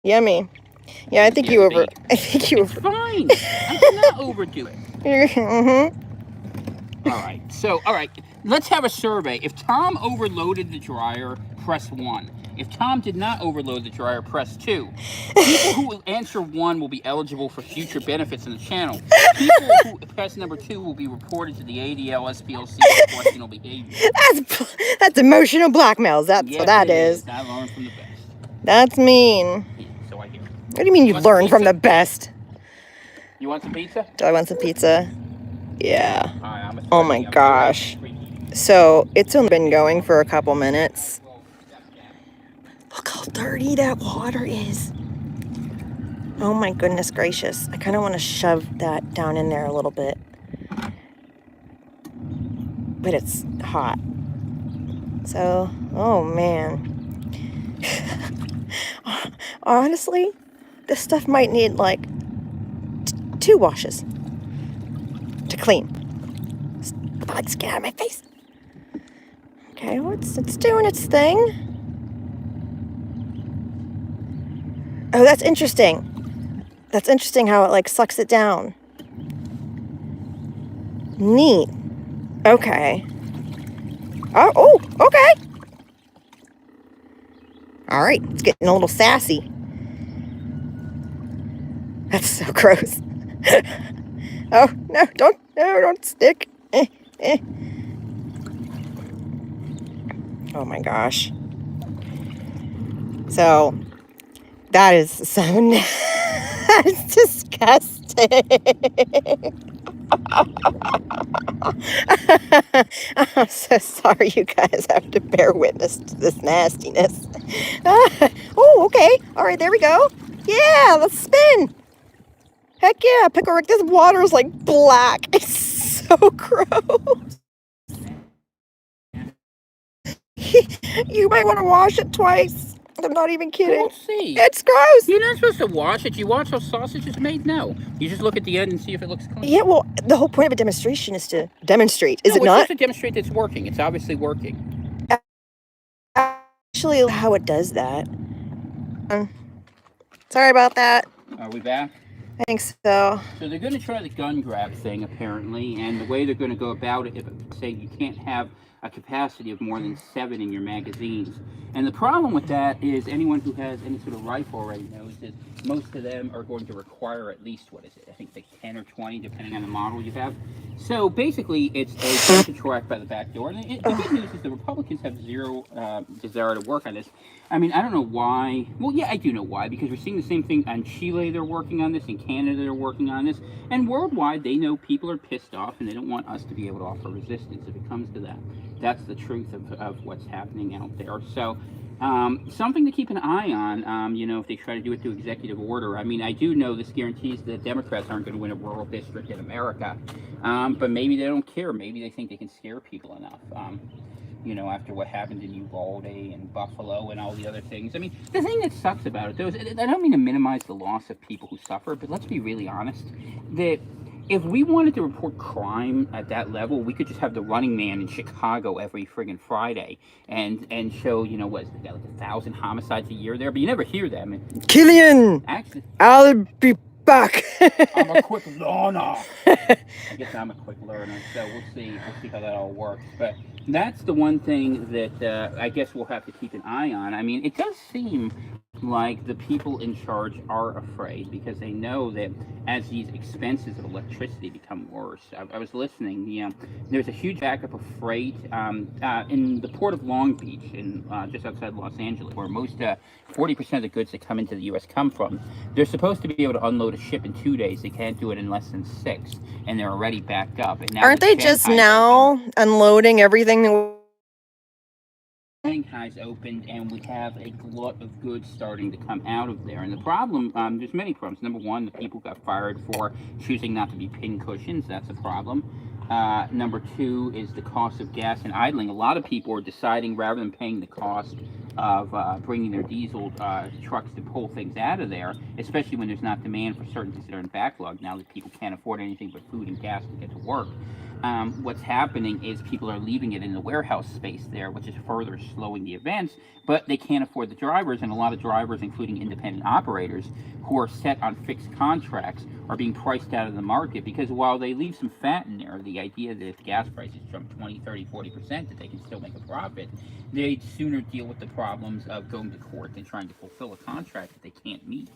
B: Yummy. Yeah, I think you over.
A: It's fine. I did not overdo it.
B: Mm-hmm.
A: All right. So, let's have a survey. If Tom overloaded the dryer, press 1. If Tom did not overload the dryer, press 2. People who will answer 1 will be eligible for future benefits in the channel. People who press number 2 will be reported to the ADL SPLC for questionable behavior.
B: That's emotional blackmail. That's
A: Yes,
B: what that
A: it
B: is.
A: I learned from the best.
B: That's mean.
A: Yeah, so I hear.
B: What do you mean you learned from the best?
A: You want some pizza?
B: Do I want some pizza? Yeah.
A: I'm
B: Oh my gosh. So it's only been going for a couple minutes. Look how dirty that water is. Oh my goodness gracious. I kind of want to shove that down in there a little bit. But it's hot. So, oh man. Honestly, this stuff might need like 2 washes to clean. Bugs, get out of my face. Okay, well, it's doing its thing. Oh, that's interesting. That's interesting how it like sucks it down. Neat. Okay. Oh, okay. All right, it's getting a little sassy. That's so gross. Oh, no, don't stick. Oh my gosh. So, that is so that's disgusting. I'm so sorry you guys have to bear witness to this nastiness. Oh, okay. All right, there we go. Yeah, let's spin. Heck yeah, Pickle Rick. This water is like black. It's so gross. You might want to wash it twice. I'm not even kidding.
A: We'll see.
B: It's gross.
A: You're not supposed to wash it. You watch how sausage is made? No. You just look at the end and see if it looks clean.
B: Yeah, well, the whole point of a demonstration is to demonstrate, is it not?
A: It's just to demonstrate that it's working. It's obviously working.
B: Actually, how it does that. Sorry about that.
A: Are we back?
B: I think so.
A: So they're going to try the gun grab thing, apparently, and the way they're going to go about it, say you can't have a capacity of more than 7 in your magazines. And the problem with that is anyone who has any sort of rifle already knows that most of them are going to require at least, what is it, I think like 10 or 20, depending on the model you have. So basically, it's a gun to track by the back door. And the good news is the Republicans have zero desire to work on this. I mean, I don't know why. Well, yeah, I do know why, because we're seeing the same thing on Chile. They're working on this. In Canada, they're working on this. And worldwide, they know people are pissed off, and they don't want us to be able to offer resistance if it comes to that. That's the truth of what's happening out there. So something to keep an eye on, you know, if they try to do it through executive order. I mean, I do know this guarantees that Democrats aren't going to win a rural district in America. But maybe they don't care. Maybe they think they can scare people enough. You know, after what happened in Uvalde and Buffalo and all the other things. I mean, the thing that sucks about it, though, is I don't mean to minimize the loss of people who suffer, but let's be really honest, that if we wanted to report crime at that level, we could just have the Running Man in Chicago every friggin' Friday and show, you know, what is it, like 1,000 homicides a year there, but you never hear them.
B: Killian!
A: Actually,
B: I'll be back.
A: I'm a quick learner. I guess I'm a quick learner, so we'll see how that all works. But that's the one thing that I guess we'll have to keep an eye on. I mean, it does seem like the people in charge are afraid because they know that as these expenses of electricity become worse. I was listening, you know, there's a huge backup of freight in the port of Long Beach, in just outside Los Angeles, where most 40% of the goods that come into the U.S. come from. They're supposed to be able to unload a ship in 2 days. They can't do it in less than 6, and they're already backed up. And now
B: aren't they just now unloading everything?
A: Shanghai's opened, and we have a glut of goods starting to come out of there. And the problem, there's many problems. Number one, the people got fired for choosing not to be pin cushions. That's a problem. Number two is the cost of gas and idling. A lot of people are deciding, rather than paying the cost of bringing their diesel trucks to pull things out of there, especially when there's not demand for certain things that are in backlog now that people can't afford anything but food and gas to get to work. what's happening is people are leaving it in the warehouse space there, which is further slowing the events. But they can't afford the drivers, and a lot of drivers, including independent operators, who are set on fixed contracts, are being priced out of the market because while they leave some fat in there, the idea that if gas prices jump 20, 30, 40%, that they can still make a profit, they'd sooner deal with the problems of going to court than trying to fulfill a contract that they can't meet.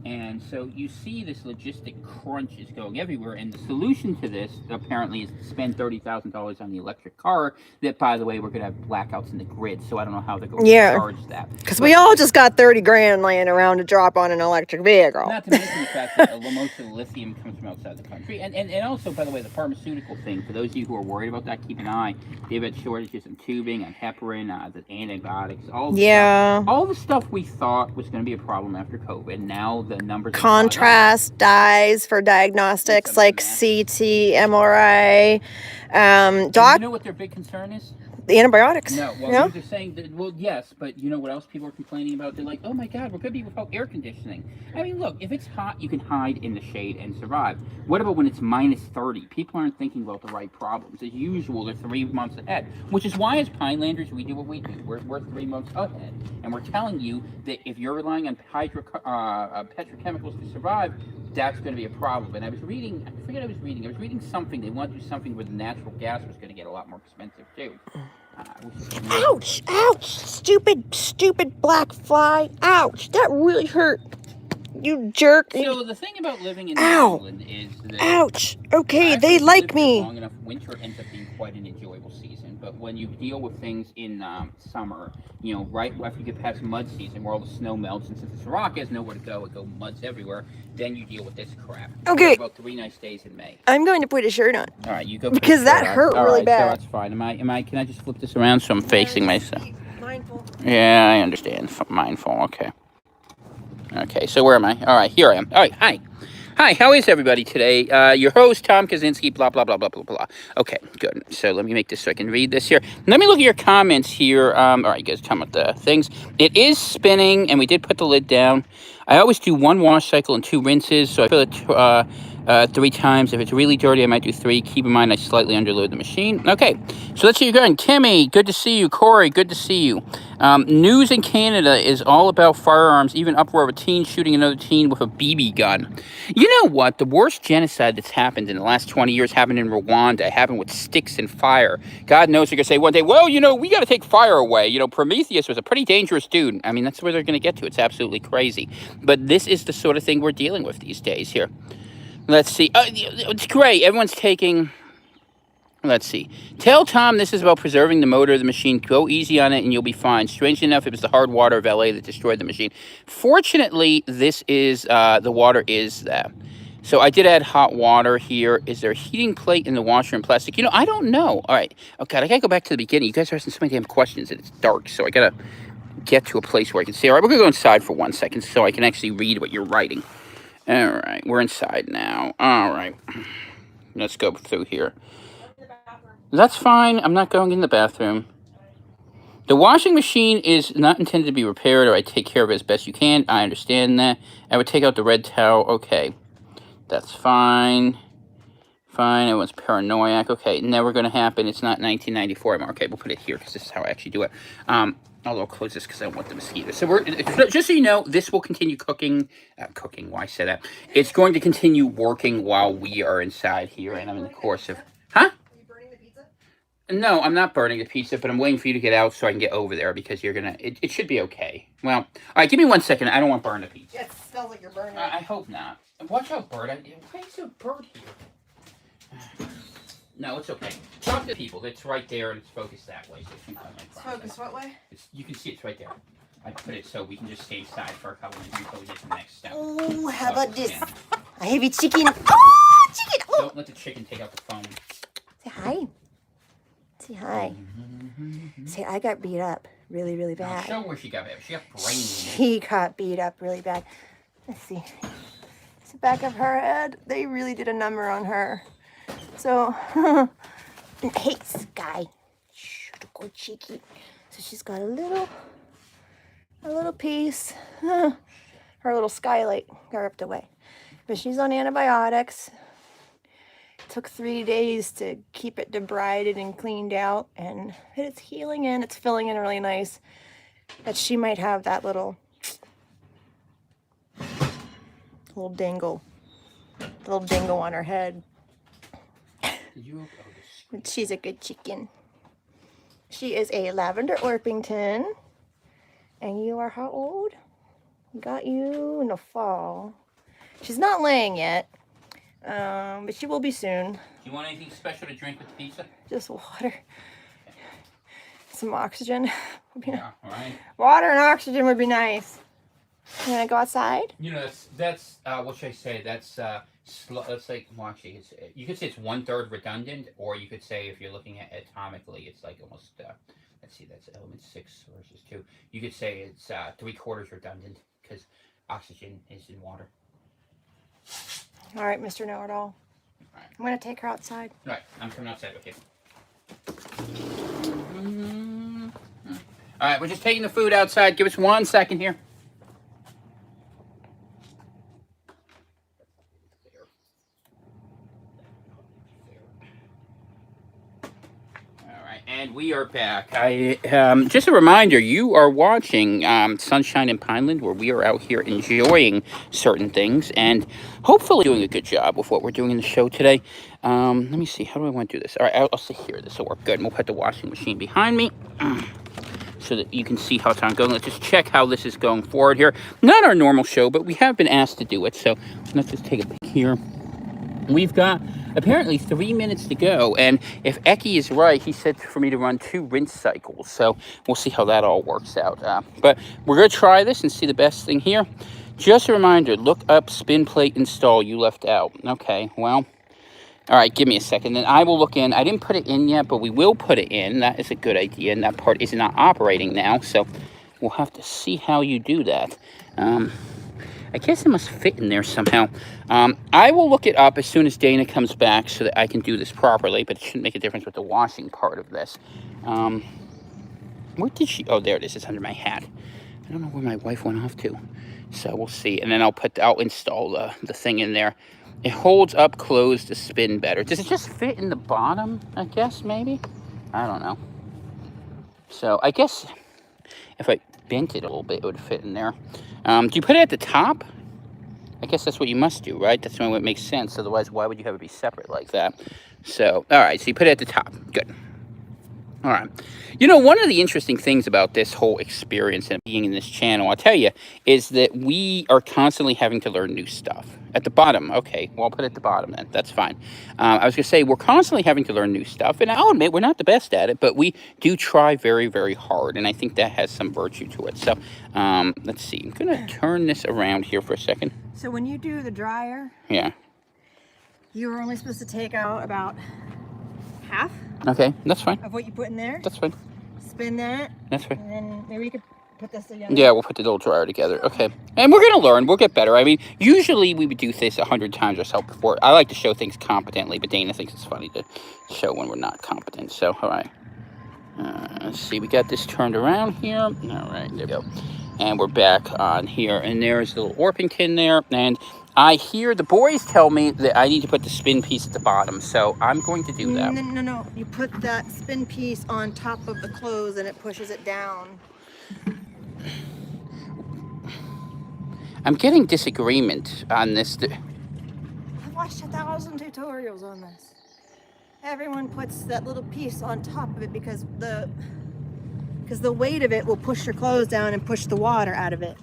A: And so you see this logistic crunch is going everywhere. And the solution to this, apparently, is to spend $30,000 on the electric car. That, by the way, we're going to have blackouts in the grid. So I don't know how they're going to charge that.
B: Because we all just got 30 grand laying around to drop on an electric vehicle.
A: Not to mention the fact that most of the lithium comes from outside the country. And also, by the way, the pharmaceutical thing, for those of you who are worried about that, keep an eye. They've had shortages in tubing, on heparin, the antibiotics, all the stuff we thought was going to be a problem after COVID. Now the numbers
B: contrast dyes for diagnostics like CT, MRI.
A: You know what their big concern is?
B: The antibiotics.
A: No, well, they're saying that, well, yes, but you know what else people are complaining about? They're like, oh my God, we're going to be without air conditioning. I mean, look, if it's hot, you can hide in the shade and survive. What about when it's minus 30? People aren't thinking about the right problems. As usual, they're 3 months ahead, which is why as Pinelanders, we do what we do. We're 3 months ahead. And we're telling you that if you're relying on petrochemicals to survive, that's going to be a problem. And I was reading, I forget I was reading something. They want to do something where the natural gas was going to get a lot more expensive too.
B: Ouch! Ouch! Stupid black fly! Ouch! That really hurt. You jerk!
A: So the thing about living in England is that
B: ouch! Okay, they like me.
A: Long enough, winter ends up being quite an enjoyable season. But when you deal with things in summer, you know, right after you get past mud season, where all the snow melts, and since this rock has nowhere to go, it goes muds everywhere. Then you deal with this crap.
B: Okay.
A: About 3 nice days in May.
B: I'm going to put a shirt on.
A: All right, you go.
B: Because that hurt really bad.
A: So that's fine. Am I? Can I just flip this around so I'm facing myself?
B: Mindful.
A: Yeah, I understand. Mindful. Okay. Okay. So where am I? All right, here I am. All right. Hi. Hi, how is everybody today? Your host, Tom Kaczynski, blah, blah, blah, blah, blah, blah. Okay, good. So let me make this so I can read this here. Let me look at your comments here. All right, you guys tell me the things. It is spinning, and we did put the lid down. I always do 1 wash cycle and 2 rinses, so I fill it 3 times. If it's really dirty, I might do 3. Keep in mind, I slightly underload the machine. Okay, so let's see you going. Timmy, good to see you. Corey, good to see you. News in Canada is all about firearms, even uproar of a teen shooting another teen with a BB gun. You know what? The worst genocide that's happened in the last 20 years happened in Rwanda. It happened with sticks and fire. God knows they're going to say one day, well, you know, we got to take fire away. You know, Prometheus was a pretty dangerous dude. I mean, that's where they're going to get to. It's absolutely crazy. But this is the sort of thing we're dealing with these days here. Let's see. It's great. Everyone's taking... Let's see. Tell Tom this is about preserving the motor of the machine. Go easy on it and you'll be fine. Strangely enough, it was the hard water of LA that destroyed the machine. Fortunately, this is, the water is that. So I did add hot water here. Is there a heating plate in the washer and plastic? You know, I don't know. All right. Oh, God, I got to go back to the beginning. You guys are asking so many damn questions and it's dark. So I got to get to a place where I can see. All right, we're going to go inside for 1 second so I can actually read what you're writing. All right, we're inside now. All right. Let's go through here. That's fine. I'm not going in the bathroom. The washing machine is not intended to be repaired, or I take care of it as best you can. I understand that. I would take out the red towel. Okay. That's fine. Fine. Everyone's paranoiac. Okay. Never going to happen. It's not 1994 anymore. Okay, we'll put it here because this is how I actually do it. I'll close this because I don't want the mosquitoes. So just so you know, this will continue cooking. Why say that? It's going to continue working while we are inside here, and I'm in the course of... Huh? No, I'm not burning the pizza, but I'm waiting for you to get out so I can get over there because you're going to... It should be okay. Well, all right, give me 1 second. I don't want to burn the pizza.
B: It smells like you're burning it.
A: I hope not. Watch out, bird. Why is there a bird here? No, it's okay. Talk to the people. It's right there and it's focused that way. So it's
B: focused what way?
A: You can see it's right there. I put it so we can just stay inside for a couple minutes until we get to the next step.
B: Oh, how about this? A heavy chicken. Oh, chicken. Oh.
A: Don't let the chicken take out the phone.
B: Say hi. Say hi. Say, I got beat up really, really bad.
A: Show where she got beat up. She got brain.
B: She got beat up really bad. Let's see. It's the back of her head. They really did a number on her. So, hey, Sky. Shh, don't go cheeky. So she's got a little piece. Her little skylight got ripped away. But she's on antibiotics. took 3 days to keep it debrided and cleaned out, and it's healing in. It's filling in really nice. But she might have that little dingle, on her head. But she's a good chicken. She is a lavender Orpington. And you are how old? Got you in the fall. She's not laying yet, but she will be soon.
A: Do you want anything special to drink with the pizza?
B: Just water. Some oxygen.
A: Yeah, all right.
B: Water and oxygen would be nice. You want to go outside?
A: You know, that's what should I say? That's like, well, actually, you could say it's 1/3 redundant, or you could say, if you're looking at atomically, it's like almost, let's see, that's element 6 versus 2. You could say it's 3/4 redundant, because oxygen is in water.
B: All right, Mr. Know-It-All.
A: Right.
B: I'm going to take her outside.
A: Right, I'm coming outside with you. All right, we're just taking the food outside. Give us 1 second here. And we are back. Just a reminder, you are watching Sunshine in Pineland, where we are out here enjoying certain things and hopefully doing a good job with what we're doing in the show today. Let me see. How do I want to do this? All right, I'll sit here. This will work good. And we'll put the washing machine behind me so that you can see how it's ongoing. Let's just check how this is going forward here. Not our normal show, but we have been asked to do it. So let's just take a peek here. We've got apparently 3 minutes to go, and if Eki is right, he said for me to run 2 rinse cycles, so we'll see how that all works out. But we're going to try this and see the best thing here. Just a reminder, look up spin plate install you left out. Okay, well, all right, give me a second, then I will look in. I didn't put it in yet, but we will put it in. That is a good idea, and that part is not operating now, so we'll have to see how you do that. I guess it must fit in there somehow. I will look it up as soon as Dana comes back so that I can do this properly, but it shouldn't make a difference with the washing part of this. Where did she? Oh, there it is. It's under my hat. I don't know where my wife went off to. So we'll see. And then I'll install the thing in there. It holds up closed to spin better. Does it just fit in the bottom, I guess, maybe? I don't know. So I guess if I bent it a little bit, it would fit in there. Do you put it at the top? I guess that's what you must do, right? That's the only way it makes sense. Otherwise, why would you have it be separate like that? So, all right. So you put it at the top. Good. All right. You know, one of the interesting things about this whole experience and being in this channel, I'll tell you, is that we are constantly having to learn new stuff. At the bottom, okay, well, I'll put it at the bottom then. That's fine. I was going to say, we're constantly having to learn new stuff, and I'll admit we're not the best at it, but we do try very, very hard, and I think that has some virtue to it. So, let's see. I'm going to turn this around here for a second.
B: So when you do the dryer,
A: yeah,
B: you're only supposed to take out about half.
A: Okay, that's fine.
B: Of what you put in there.
A: That's fine.
B: Spin that.
A: That's fine.
B: And then maybe you could put this together.
A: Yeah, we'll put the little dryer together. Okay. And we're going to learn. We'll get better. I mean, usually we would do this 100 times ourselves before. I like to show things competently, but Dana thinks it's funny to show when we're not competent. So, all right. Let's see. We got this turned around here. All right. There we go. And we're back on here. And there's the little Orpington there. And I hear the boys tell me that I need to put the spin piece at the bottom. So I'm going to do that.
B: No. You put that spin piece on top of the clothes and it pushes it down.
A: I'm getting disagreement on this.
B: I've watched 1,000 tutorials on this. Everyone puts that little piece on top of it because the weight of it will push your clothes down and push the water out of it.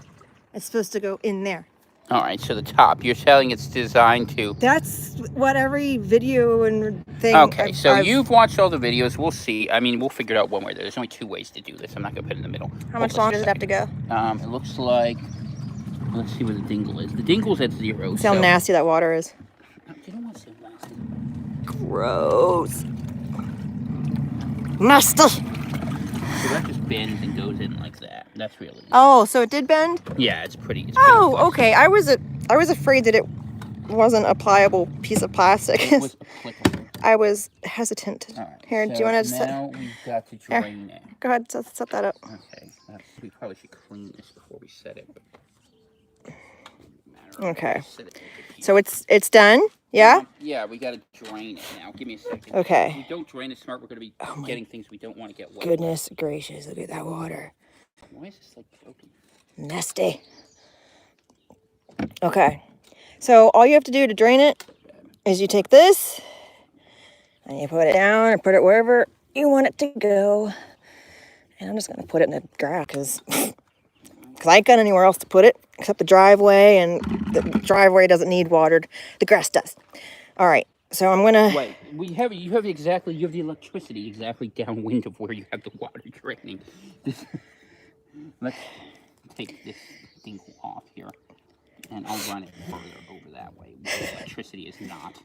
B: It's supposed to go in there.
A: All right, so the top. You're saying it's designed to...
B: That's what every video and thing...
A: Okay, you've watched all the videos. We'll see. I mean, we'll figure it out one way or the other. There's only 2 ways to do this. I'm not going to put it in the middle.
B: How much longer does it have to go?
A: It looks like... Let's see where the dingle is. The dingle's at 0.
B: See how nasty that water is.
A: You don't want to say nasty.
B: Gross. Nasty.
A: So that just bends and goes in like that. That's really...
B: Oh, so it did bend?
A: Yeah, it's pretty...
B: Okay. I was afraid that it wasn't a pliable piece of plastic.
A: It was applicable.
B: I was hesitant.
A: All right,
B: Here,
A: so
B: do you want to...
A: now we've got to drain it.
B: Go ahead, set that up.
A: Okay. We probably should clean this before we set it.
B: Okay. So it's done. Yeah?
A: Yeah, we got to drain it now. Give me a second.
B: Okay.
A: If we don't drain it smart, we're going to be getting things we don't want to get wet.
B: Goodness gracious, look at that water.
A: Why is this like open?
B: Nasty. Okay. So all you have to do to drain it is you take this and you put it down or put it wherever you want it to go. And I'm just going to put it in the grass because I ain't got anywhere else to put it except the driveway, and the driveway doesn't need watered. The grass does. All right. So I'm going to...
A: Wait, you have the electricity exactly downwind of where you have the water draining. Let's take this thing off here, and I'll run it further over that way. The electricity is not.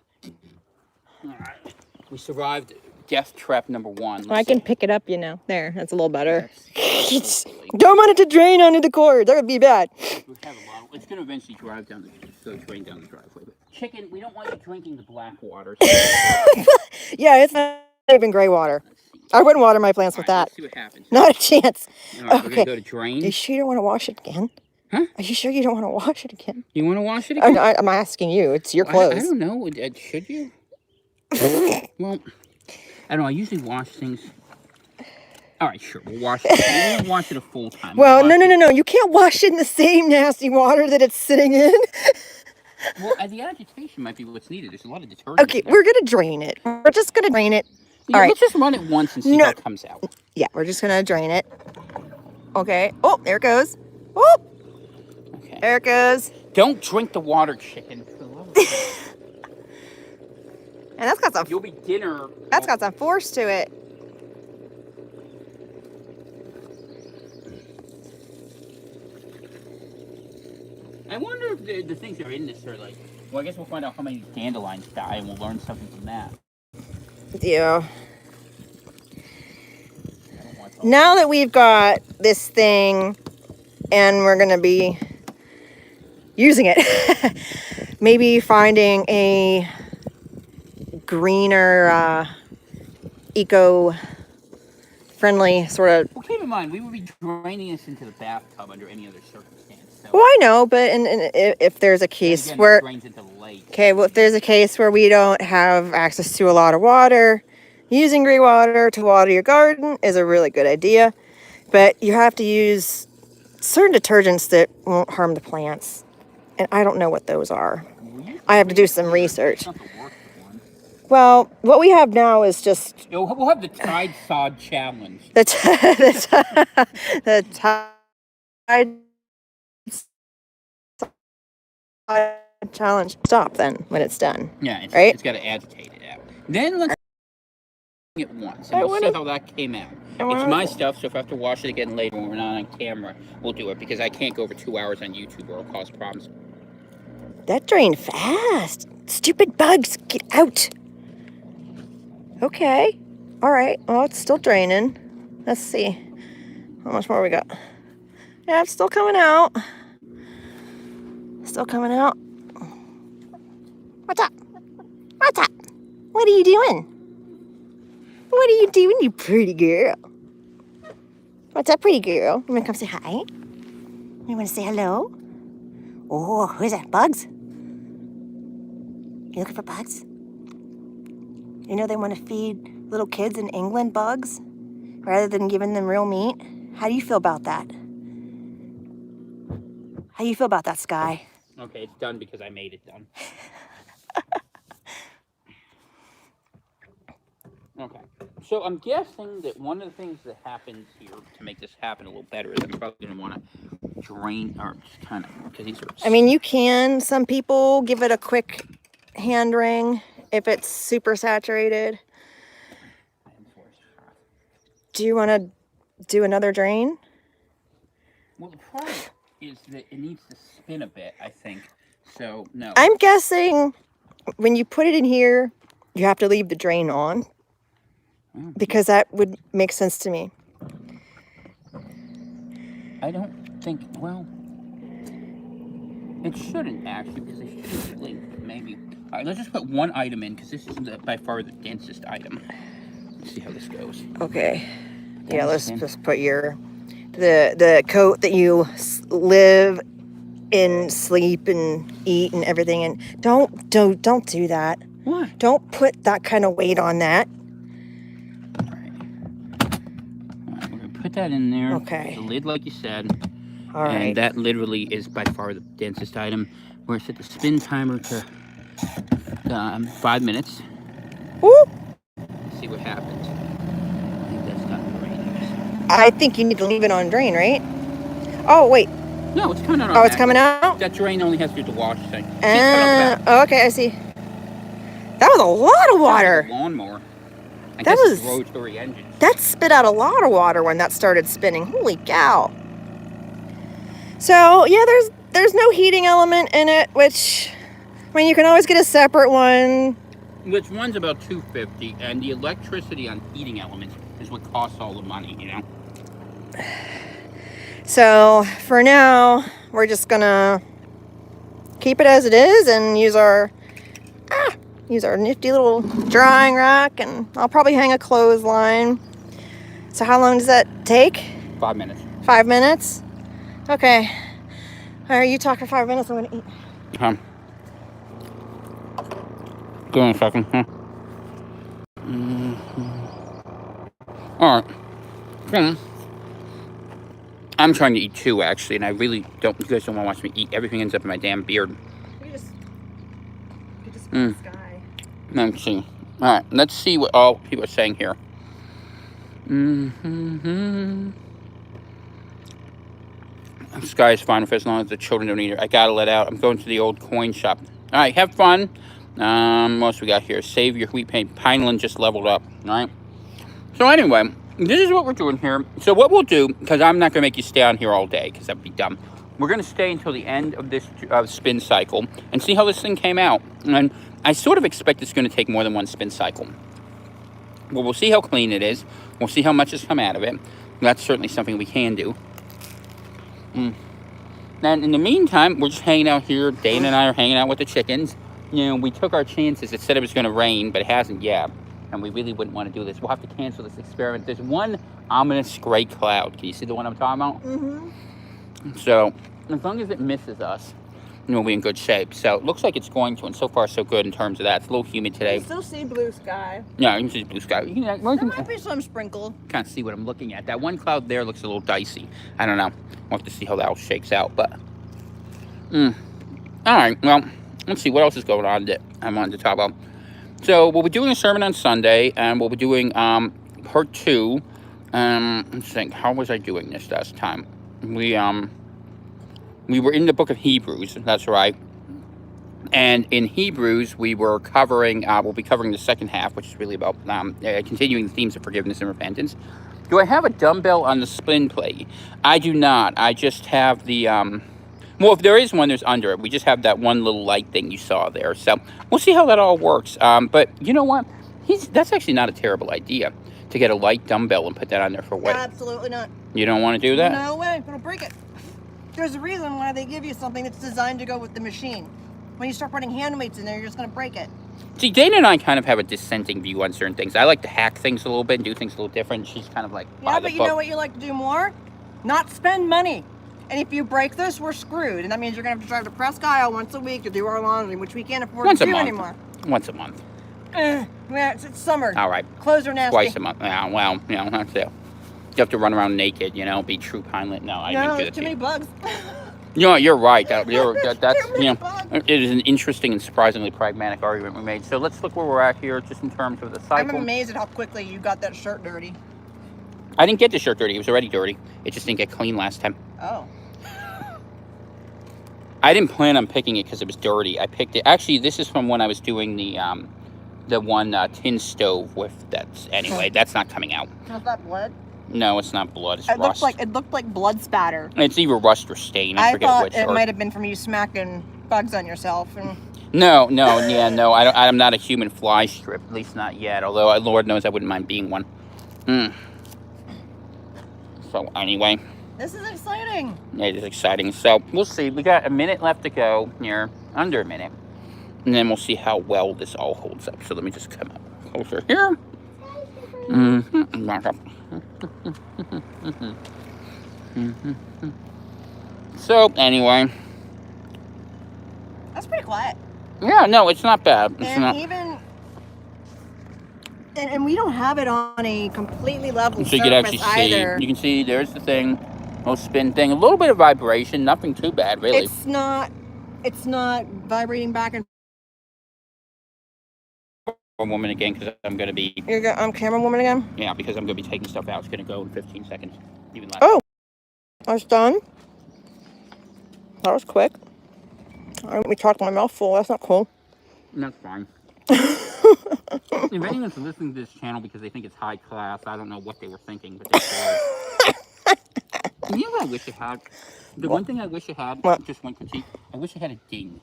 A: All right. We survived death trap number 1.
B: I can pick it up, you know. There, that's a little better. Don't want it to drain onto the cord. That would be bad.
A: It's going to eventually drain down the driveway. But chicken, we don't want you drinking the black water.
B: Yeah, it's not even gray water. I wouldn't water my plants with that.
A: Let's see what happens.
B: Not a chance.
A: All right, we're going to go to drain.
B: Are you sure you don't want to wash it again?
A: Huh?
B: Are you sure you don't want to wash it again?
A: You want to wash it again?
B: I'm asking you. It's your clothes.
A: I don't know. Should you? Well, I don't know. I usually wash things. All right, sure. We'll wash it. We won't wash it a full time.
B: Well, no. You can't wash it in the same nasty water that it's sitting in.
A: Well, the agitation might be what's needed. There's a lot of detergent.
B: Okay, we're going to drain it. We're just going to drain it.
A: Yeah, all right. Let's just run it once and see how it comes out.
B: Yeah, we're just going to drain it. Okay. Oh, there it goes. Oh, okay. There it goes.
A: Don't drink the water, chicken.
B: And that's got some...
A: You'll be dinner.
B: That's got some force to it.
A: I wonder if the things that are in this are like... Well, I guess we'll find out how many dandelions die, and we'll learn something from that.
B: Yeah. Now that we've got this thing, and we're going to be using it, maybe finding a greener, eco-friendly sort of...
A: Well, keep in mind, we would be draining this into the bathtub under any other circumstance. So.
B: Well, I know, but if there's a case
A: again,
B: where...
A: It drains into the lake.
B: Okay, well, if there's a case where we don't have access to a lot of water, using green water to water your garden is a really good idea. But you have to use certain detergents that won't harm the plants. And I don't know what those are. I have to do some research. Well, what we have now is just...
A: We'll have the Tide Sod Challenge.
B: The Tide Sod Challenge. Stop then when it's done.
A: Yeah,
B: right?
A: It's got to agitate it out. Then let's it once, and we'll see how that came out. It's my stuff, so if I have to wash it again later when we're not on camera, we'll do it, because I can't go over 2 hours on YouTube or it'll cause problems.
B: That drained fast. Stupid bugs, get out. Okay. All right. Well, it's still draining. Let's see. How much more we got? Yeah, it's still coming out. Still coming out. What's up? What's up? What are you doing? What are you doing, you pretty girl? What's up, pretty girl? You want to come say hi? You want to say hello? Oh, who's that? Bugs? You looking for bugs? You know they want to feed little kids in England bugs rather than giving them real meat? How do you feel about that? How do you feel about that, Sky?
A: Okay, it's done because I made it done. Okay, so I'm guessing that one of the things that happens here to make this happen a little better is I'm probably going to want to drain, or just kind of, because these are...
B: I mean, you can. Some people give it a quick hand wring if it's super saturated. Do you want to do another drain?
A: Well, the problem is that it needs to spin a bit, I think. So, no.
B: I'm guessing when you put it in here, you have to leave the drain on. Because that would make sense to me.
A: I don't think, well, it shouldn't actually, because it shouldn't link, maybe. All right, let's just put one item in, because this is by far the densest item. Let's see how this goes.
B: Okay. Yeah, let's just put the coat that you live and sleep and eat and everything. And don't do that.
A: What?
B: Don't put that kind of weight on that.
A: All right. We're gonna put that in there.
B: Okay.
A: The lid, like you said.
B: All right.
A: And that literally is by far the densest item. We're gonna set the spin timer to 5 minutes.
B: Woo!
A: See what happens. I think that's got the ratings.
B: I think you need to leave it on drain, right? Oh wait.
A: No, it's coming out.
B: Oh, it's coming out.
A: That drain only has to do the wash thing.
B: Oh, okay, I see. That was a lot of water.
A: Lawnmower. I
B: That
A: guess
B: was-
A: it's rotary engine.
B: That spit out a lot of water when that started spinning. Holy cow. So yeah, there's no heating element in it, which, I mean, you can always get a separate one.
A: Which one's about $250, and the electricity on heating elements is what costs all the money, you know?
B: So for now, we're just gonna keep it as it is and use our nifty little drying rack, and I'll probably hang a clothesline. So how long does that take?
A: 5 minutes.
B: 5 minutes? Okay. All right, you talk for 5 minutes. I'm gonna eat.
A: Give me a second. All right. I'm trying to eat too, actually, and I really don't. You guys don't want to watch me eat. Everything ends up in my damn beard.
B: You just sky.
A: Let's see. All right, let's see what all people are saying here. Sky is fine as long as the children don't eat it. I gotta let out. I'm going to the old coin shop. All right, have fun. What else we got here? Save your wheat paint. Pineland just leveled up. All right. So anyway, this is what we're doing here. So what we'll do, because I'm not gonna make you stay on here all day, because that'd be dumb. We're gonna stay until the end of this spin cycle and see how this thing came out. And I sort of expect it's gonna take more than one spin cycle. Well, we'll see how clean it is. We'll see how much has come out of it. That's certainly something we can do. And in the meantime, we're just hanging out here. Dana and I are hanging out with the chickens. You know, we took our chances. It said it was going to rain, but it hasn't yet. And we really wouldn't want to do this. We'll have to cancel this experiment. There's one ominous gray cloud. Can you see the one I'm talking about?
B: Mm-hmm.
A: So, as long as it misses us, we'll be in good shape. So, it looks like it's going to, and so far so good in terms of that. It's a little humid today.
B: You still see blue sky.
A: Yeah, you can see blue sky. You can,
B: There might be some sprinkle.
A: kind of see what I'm looking at. That one cloud there looks a little dicey. I don't know. We'll have to see how that all shakes out. But, all right. Well, let's see what else is going on that I wanted to talk about. So we'll be doing a sermon on Sunday, and we'll be doing part 2. Let's think. How was I doing this last time? We were in the book of Hebrews. That's right. And in Hebrews, we were covering, we'll be covering the second half, which is really about continuing the themes of forgiveness and repentance. Do I have a dumbbell on the spin plate? I do not. I just have the, well, if there is one, there's under it. We just have that one little light thing you saw there. So we'll see how that all works. But you know what? That's actually not a terrible idea to get a light dumbbell and put that on there for weight.
B: Absolutely not.
A: You don't want to do that?
B: No way. It'll break it. There's a reason why they give you something that's designed to go with the machine. When you start putting hand weights in there, you're just going to break it.
A: See, Dana and I kind of have a dissenting view on certain things. I like to hack things a little bit and do things a little different. She's kind of like,
B: Yeah, but you know what you like to do more? Not spend money. And if you break this, we're screwed. And that means you're going to have to drive to Presque Isle once a week to do our laundry, which we can't afford to do anymore.
A: Once a month.
B: Yeah, it's summer.
A: All right.
B: Clothes are nasty.
A: Twice a month. Yeah, well, you know, that's it. You have to run around naked, you know, be true Pineland. No, I didn't do
B: there's
A: that
B: too
A: to
B: many
A: you.
B: bugs.
A: You know, you're right. That's, you know,
B: bugs.
A: it is an interesting and surprisingly pragmatic argument we made. So let's look where we're at here, just in terms of the
B: I'm
A: cycle.
B: amazed at how quickly you got that shirt dirty.
A: I didn't get the shirt dirty. It was already dirty. It just didn't get clean last time.
B: Oh.
A: I didn't plan on picking it because it was dirty. I picked it. Actually, this is from when I was doing the one tin stove with that. Anyway, that's not coming out.
B: Was that blood?
A: No, it's not blood. It's
B: It
A: rust.
B: looked like blood spatter.
A: It's either rust or stain. I forget
B: thought
A: which.
B: it might have been from you smacking bugs on yourself. And
A: No. I'm not a human fly strip. At least not yet. Although, Lord knows, I wouldn't mind being one. So anyway,
B: this is exciting.
A: it is exciting. So we'll see. We got a minute left to go here, under a minute, and then we'll see how well this all holds up. So let me just come up closer here. So anyway,
B: pretty quiet.
A: Yeah, no, it's not bad. It's
B: And
A: not.
B: even, and we don't have it on a completely level
A: So you can actually
B: surface
A: see.
B: either.
A: You can see there's the thing, little spin thing, a little bit of vibration, nothing too bad, really.
B: It's not vibrating back and
A: Woman again, because I'm going to be.
B: I'm camera woman again?
A: Yeah, because I'm going to be taking stuff out. It's going to go in 15 seconds, even less.
B: Oh, I was done. That was quick. Let me talk to my mouth full. That's not cool.
A: That's fine. If anyone's listening to this channel because they think it's high class, I don't know what they were thinking, but you know what I wish it had? The one thing I wish it had, just one critique, I wish it had a ding.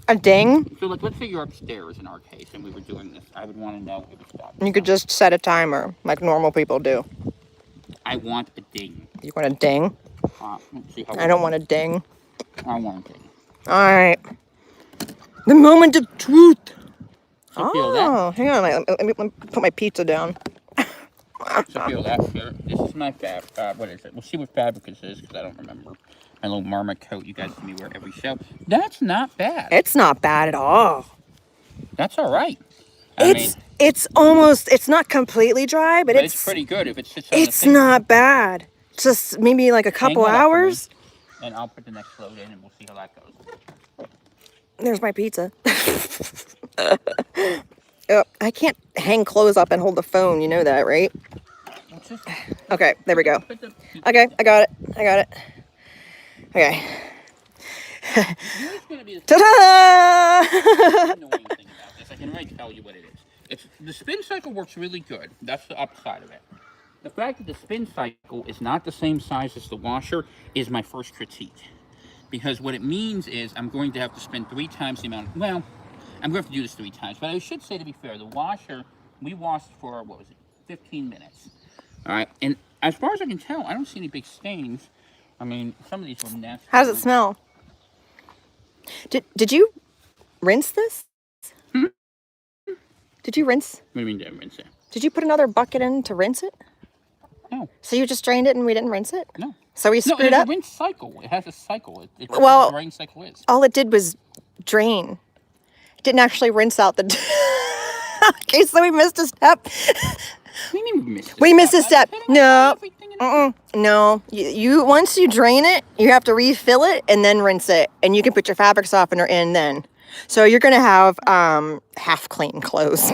B: A ding?
A: So, like, let's say you're upstairs in our case and we were doing this. I would want to know if it's done.
B: You could just set a timer like normal people do.
A: I want a ding.
B: You want a ding?
A: Let's see how
B: I don't want a ding.
A: I want a ding.
B: All right. The moment of truth.
A: So feel that.
B: Hang on. Let me put my pizza down.
A: So feel that here. This is my what is it? We'll see what fabric this is because I don't remember. My little marmot coat you guys see me wear every show. That's not bad.
B: It's not bad at all.
A: That's all right.
B: It's almost, it's not completely dry, but
A: it's pretty good if it sits on
B: it's not bad. Just maybe like a couple hours.
A: And I'll put the next load in and we'll see how that goes.
B: There's my pizza. I can't hang clothes up and hold the phone. You know that, right? Okay, there we go. Okay, I got it. Okay. Ta-da!
A: I can already tell you what it is. The spin cycle works really good. That's the upside of it. The fact that the spin cycle is not the same size as the washer is my first critique. Because what it means is I'm going to have to spend 3 times the amount. Well, I'm going to have to do this 3 times. But I should say, to be fair, the washer, we washed for, 15 minutes. All right. And as far as I can tell, I don't see any big stains. I mean, some of these were nasty.
B: How does it smell? Did you rinse this? Did you rinse?
A: What do you mean didn't rinse it?
B: Did you put another bucket in to rinse it?
A: No.
B: So you just drained it and we didn't rinse it?
A: No.
B: So we screwed
A: up?
B: It's
A: a rinse cycle. It has a cycle. It's
B: well,
A: what the drain cycle is.
B: All it did was drain. It didn't actually rinse out the... Okay, so we missed a step.
A: What do you mean we missed a step?
B: We missed a step. No. No. You once you drain it, you have to refill it and then rinse it. And you can put your fabric softener in then. So you're going to have half clean clothes.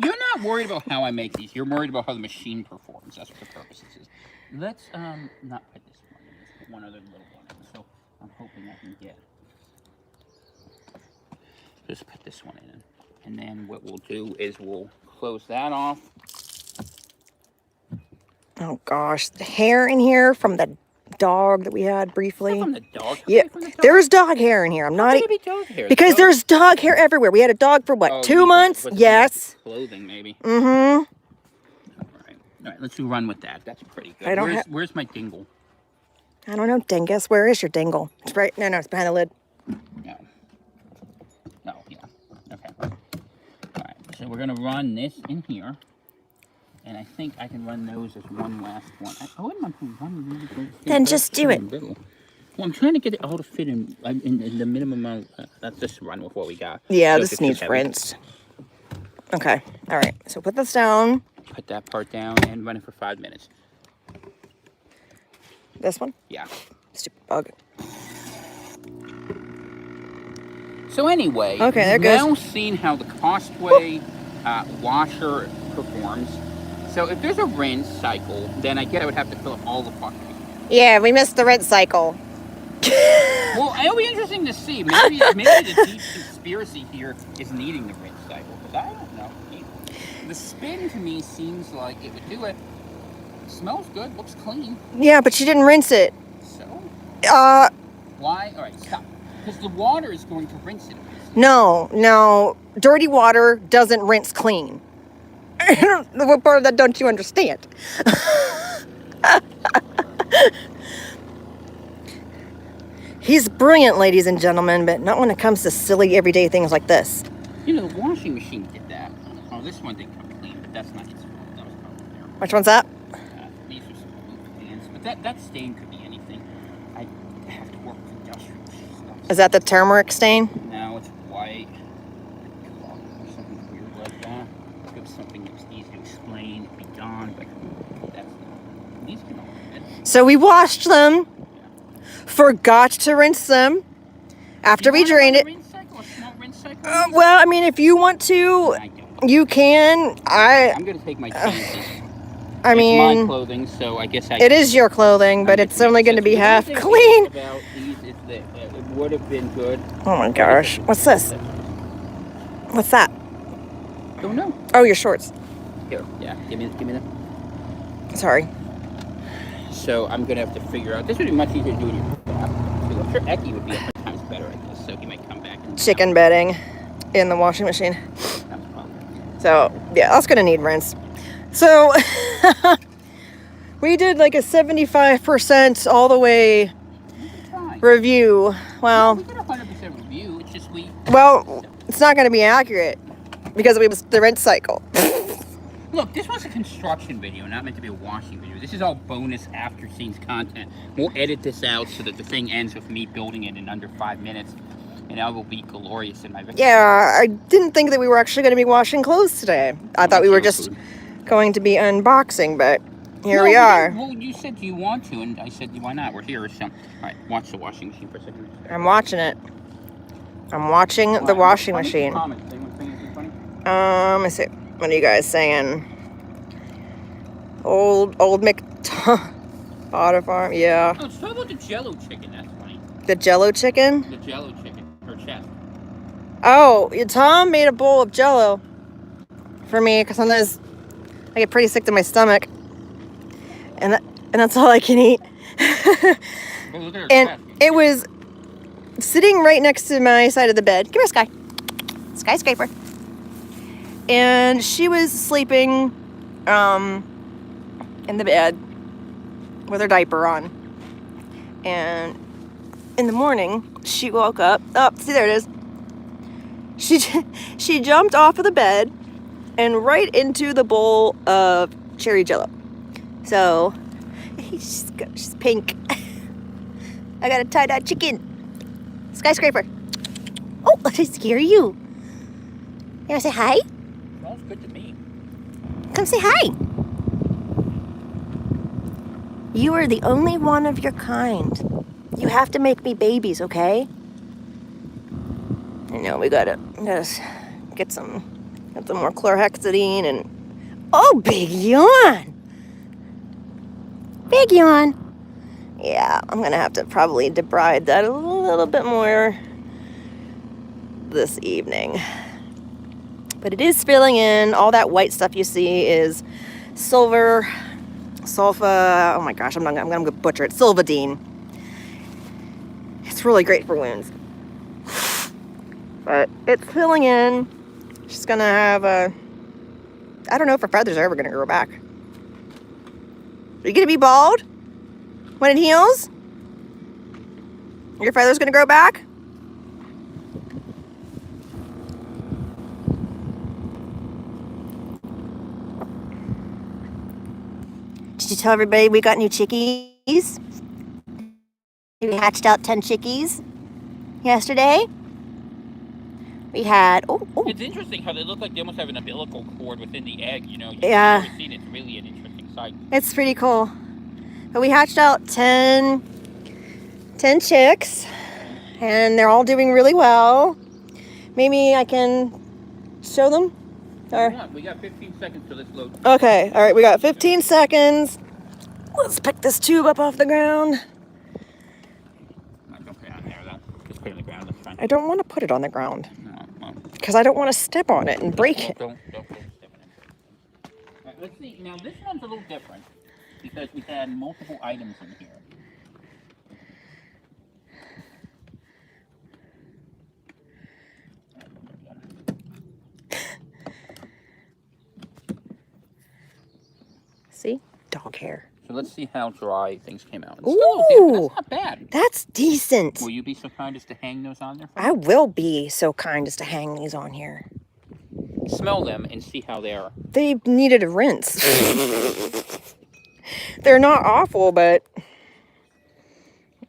A: You're not worried about how I make these. You're worried about how the machine performs. That's what the purpose is. Let's not put this one in. Let's put one other little one in. So I'm hoping I can get... Just put this one in. And then what we'll do is we'll close that off.
B: Oh gosh, the hair in here from the dog that we had briefly.
A: From the dog?
B: Yeah, there's dog hair in here. I'm not.
A: Be dog hair?
B: Because there's dog hair everywhere. We had a dog for what, 2 months? Yes.
A: Clothing maybe.
B: Mm-hmm.
A: All right. Let's do run with that. That's pretty good. Where's my dingle?
B: I don't know, dingus. Where is your dingle? It's right. No, it's behind the lid.
A: No. Yeah. Okay. All right. So we're gonna run this in here. And I think I can run those as one last one. I wouldn't mind putting one really good.
B: Then just do it.
A: Well, I'm trying to get it all to fit in the minimum amount. Let's just run with what we got.
B: Yeah, this needs rinsed. Okay. All right. So put this down.
A: Put that part down and run it for 5 minutes.
B: This one?
A: Yeah.
B: Stupid bug.
A: So anyway,
B: okay, there
A: we've
B: goes.
A: now seen how the Costway washer performs. So if there's a rinse cycle, then I guess I would have to fill up all the pockets.
B: Yeah, we missed the rinse cycle.
A: Well, it'll be interesting to see. Maybe the deep conspiracy here is needing the rinse cycle, because I don't know. The spin to me seems like it would do it. Smells good, looks clean.
B: Yeah, but she didn't rinse it.
A: So?
B: Why?
A: All right, stop. Because the water is going to rinse it.
B: No. Dirty water doesn't rinse clean. What part of that don't you understand? He's brilliant, ladies and gentlemen, but not when it comes to silly everyday things like this.
A: You know, the washing machine did that. Oh, this one didn't come clean, but that's not its fault. That was probably there.
B: Which one's that?
A: These are some pants, but that stain could be anything. I have to work with industrial stuff.
B: Is that the turmeric stain?
A: Now it's white. Or something weird like that. If something that's easy to explain, be gone, but that's not. These can all fit.
B: So we washed them, forgot to rinse them after we drained it. Well, I mean, if you want to, you can.
A: I'm gonna take my chances.
B: I mean,
A: it's my clothing, so I guess
B: it is your clothing, but it's only going to be half clean.
A: About these is that it would have been good.
B: Oh my gosh, what's this? What's that?
A: Don't know.
B: Oh, your shorts.
A: Here, yeah, give me them.
B: Sorry.
A: So I'm gonna have to figure out. This would be much easier to do in your bath. I'm sure Eki would be 100 times better at this, so he might come back.
B: Chicken bedding in the washing machine. So yeah, that's gonna need rinse. So we did like a 75% all the way review. Well,
A: we did a 100% review. It's just
B: well, it's not gonna be accurate because it was the rinse cycle.
A: Look, this was a construction video, not meant to be a washing video. This is all bonus after scenes content. We'll edit this out so that the thing ends with me building it in under 5 minutes. And I will be glorious in my video.
B: Yeah, I didn't think that we were actually going to be washing clothes today. I thought we were just going to be unboxing, but here we are.
A: Well, you said, do you want to? And I said, why not? We're here. So, all right, watch the washing machine for a second.
B: I'm watching it. I'm watching the washing machine. Let me see. What are you guys saying? Old Potter Farm, yeah.
A: Oh, talk about the Jello chicken. That's funny.
B: The Jello chicken?
A: The Jello chicken. Her chest.
B: Oh, Tom made a bowl of Jello for me because sometimes I get pretty sick to my stomach, and that's all I can eat. And it was sitting right next to my side of the bed. Come here, Sky. Skyscraper. And she was sleeping in the bed with her diaper on. And in the morning, she woke up. Oh, see, there it is. She jumped off of the bed and right into the bowl of cherry Jello. So, she's pink. I got a tie-dye chicken. Skyscraper. Oh, did I scare you? You want to say hi?
A: Smells good to me.
B: Come say hi. You are the only one of your kind. You have to make me babies, okay? I know we gotta get some more chlorhexidine and oh, big yawn. Big yawn. Yeah, I'm gonna have to probably debride that a little bit more this evening. But it is filling in. All that white stuff you see is sulfa. Oh my gosh, I'm gonna butcher it. Silvadine. It's really great for wounds. But it's filling in. She's gonna have I don't know if her feathers are ever gonna grow back. Are you gonna be bald when it heals? Your feathers gonna grow back? Did you tell everybody we got new chickies? We hatched out 10 chickies yesterday. We had,
A: It's interesting how they look like they almost have an umbilical cord within the egg, you know. You've never seen it. It's really an interesting sight.
B: It's pretty cool. But we hatched out 10 chicks, and they're all doing really well. Maybe I can show them? Or...
A: Yeah, we got 15 seconds till this loads.
B: Okay, all right, we got 15 seconds. Let's pick this tube up off the ground.
A: Don't put it on there, though. Just put it on the ground, that's fine.
B: I don't want to put it on the ground.
A: No.
B: Because I don't want to step on it and break it.
A: Don't step on it. Right, let's see. Now, this one's a little different because we had multiple items in here.
B: See? Dog hair.
A: So let's see how dry things came out.
B: Ooh!
A: That's not bad.
B: That's decent.
A: Will you be so kind as to hang those on there?
B: I will be so kind as to hang these on here.
A: Smell them and see how they are.
B: They needed a rinse. They're not awful, but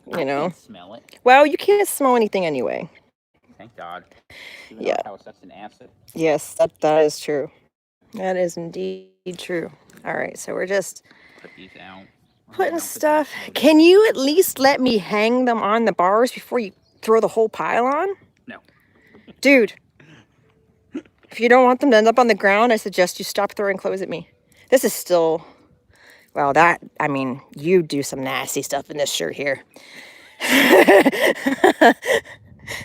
B: you know.
A: Can't smell it.
B: Well, you can't smell anything anyway.
A: Thank God. Even
B: Yeah.
A: our house, that's an asset.
B: Yes, that is true. That is indeed true. All right, so we're just
A: Put these out.
B: putting stuff. Can you at least let me hang them on the bars before you throw the whole pile on?
A: No.
B: Dude, if you don't want them to end up on the ground, I suggest you stop throwing clothes at me. This is still, well, I mean, you do some nasty stuff in this shirt here.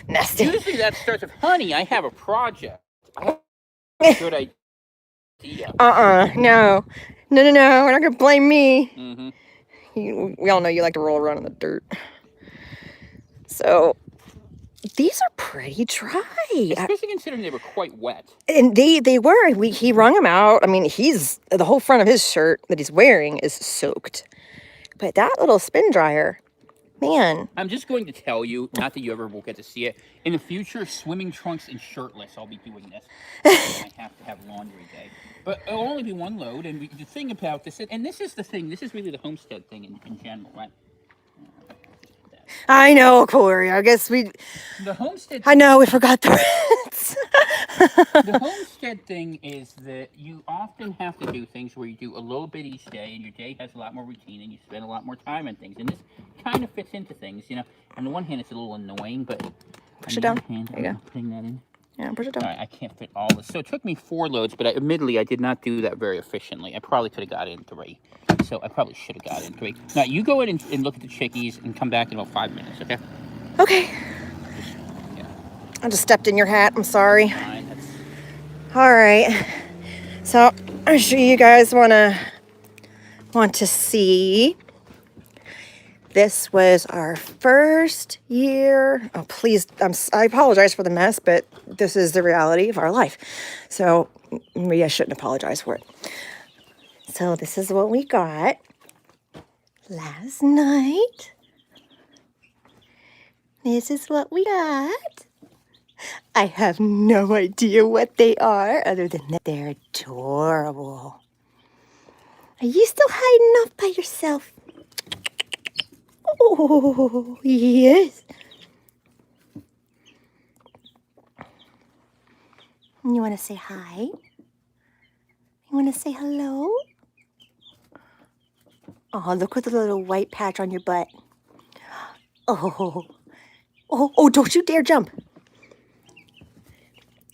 B: Nasty.
A: Usually that starts with, honey, I have a project. I have a good idea.
B: No. No, we're not going to blame me.
A: Mm-hmm.
B: We all know you like to roll around in the dirt. So, these are pretty dry.
A: Especially considering they were quite wet.
B: And they were. He wrung them out. I mean, the whole front of his shirt that he's wearing is soaked. But that little spin dryer, man.
A: I'm just going to tell you, not that you ever will get to see it, in the future, swimming trunks and shirtless, I'll be doing this. I have to have laundry day. But it'll only be one load, and the thing about this, and this is the thing, this is really the homestead thing in general, right?
B: I know, Corey. I guess
A: the homestead.
B: I know we forgot the rents.
A: The homestead thing is that you often have to do things where you do a little bit each day, and your day has a lot more routine, and you spend a lot more time on things. And this kind of fits into things, you know. On the one hand, it's a little annoying, but
B: push it down.
A: Hand,
B: there you go.
A: Putting that in.
B: Yeah, push it down.
A: All right, I can't fit all this. So it took me 4 loads, but admittedly, I did not do that very efficiently. I probably could have got in 3. So I probably should have got in 3. Now, you go in and look at the chickies and come back in about 5 minutes, okay?
B: Okay.
A: Yeah.
B: I just stepped in your hat. I'm sorry.
A: Fine,
B: all right. So I'm sure you guys want to see. This was our first year. Oh, please, I apologize for the mess, but this is the reality of our life. So maybe I shouldn't apologize for it. So this is what we got last night. This is what we got. I have no idea what they are, other than that they're adorable. Are you still hiding off by yourself? Oh, yes. You want to say hi? You want to say hello? Oh, look at the little white patch on your butt. Oh, don't you dare jump.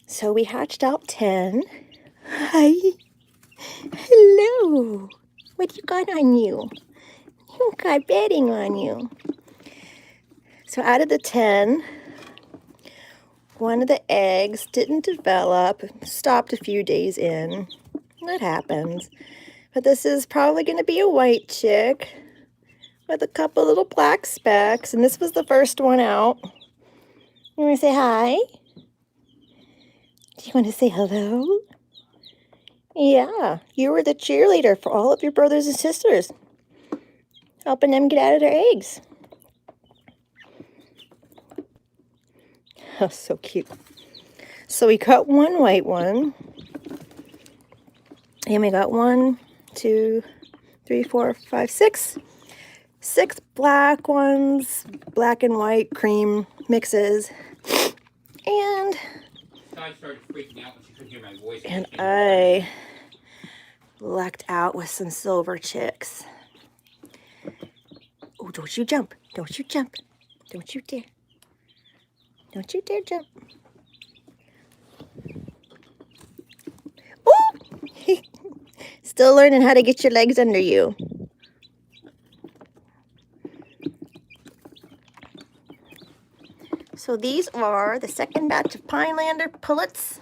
B: So we hatched out 10. Hi. Hello. What you got on you? You got bedding on you. So out of the 10, one of the eggs didn't develop, stopped a few days in. That happens. But this is probably going to be a white chick with a couple little black specks. And this was the first one out. You want to say hi? Do you want to say hello? Yeah, you were the cheerleader for all of your brothers and sisters, helping them get out of their eggs. Oh, so cute. So we got one white one. And we got 1, 2, 3, 4, 5, 6. 6 black ones, black and white cream mixes. And
A: I started freaking out when she couldn't hear my voice.
B: And I lucked out with some silver chicks. Oh, don't you jump. Don't you jump. Don't you dare. Don't you dare jump. Oh! Still learning how to get your legs under you. So these are the second batch of Pinelander pullets.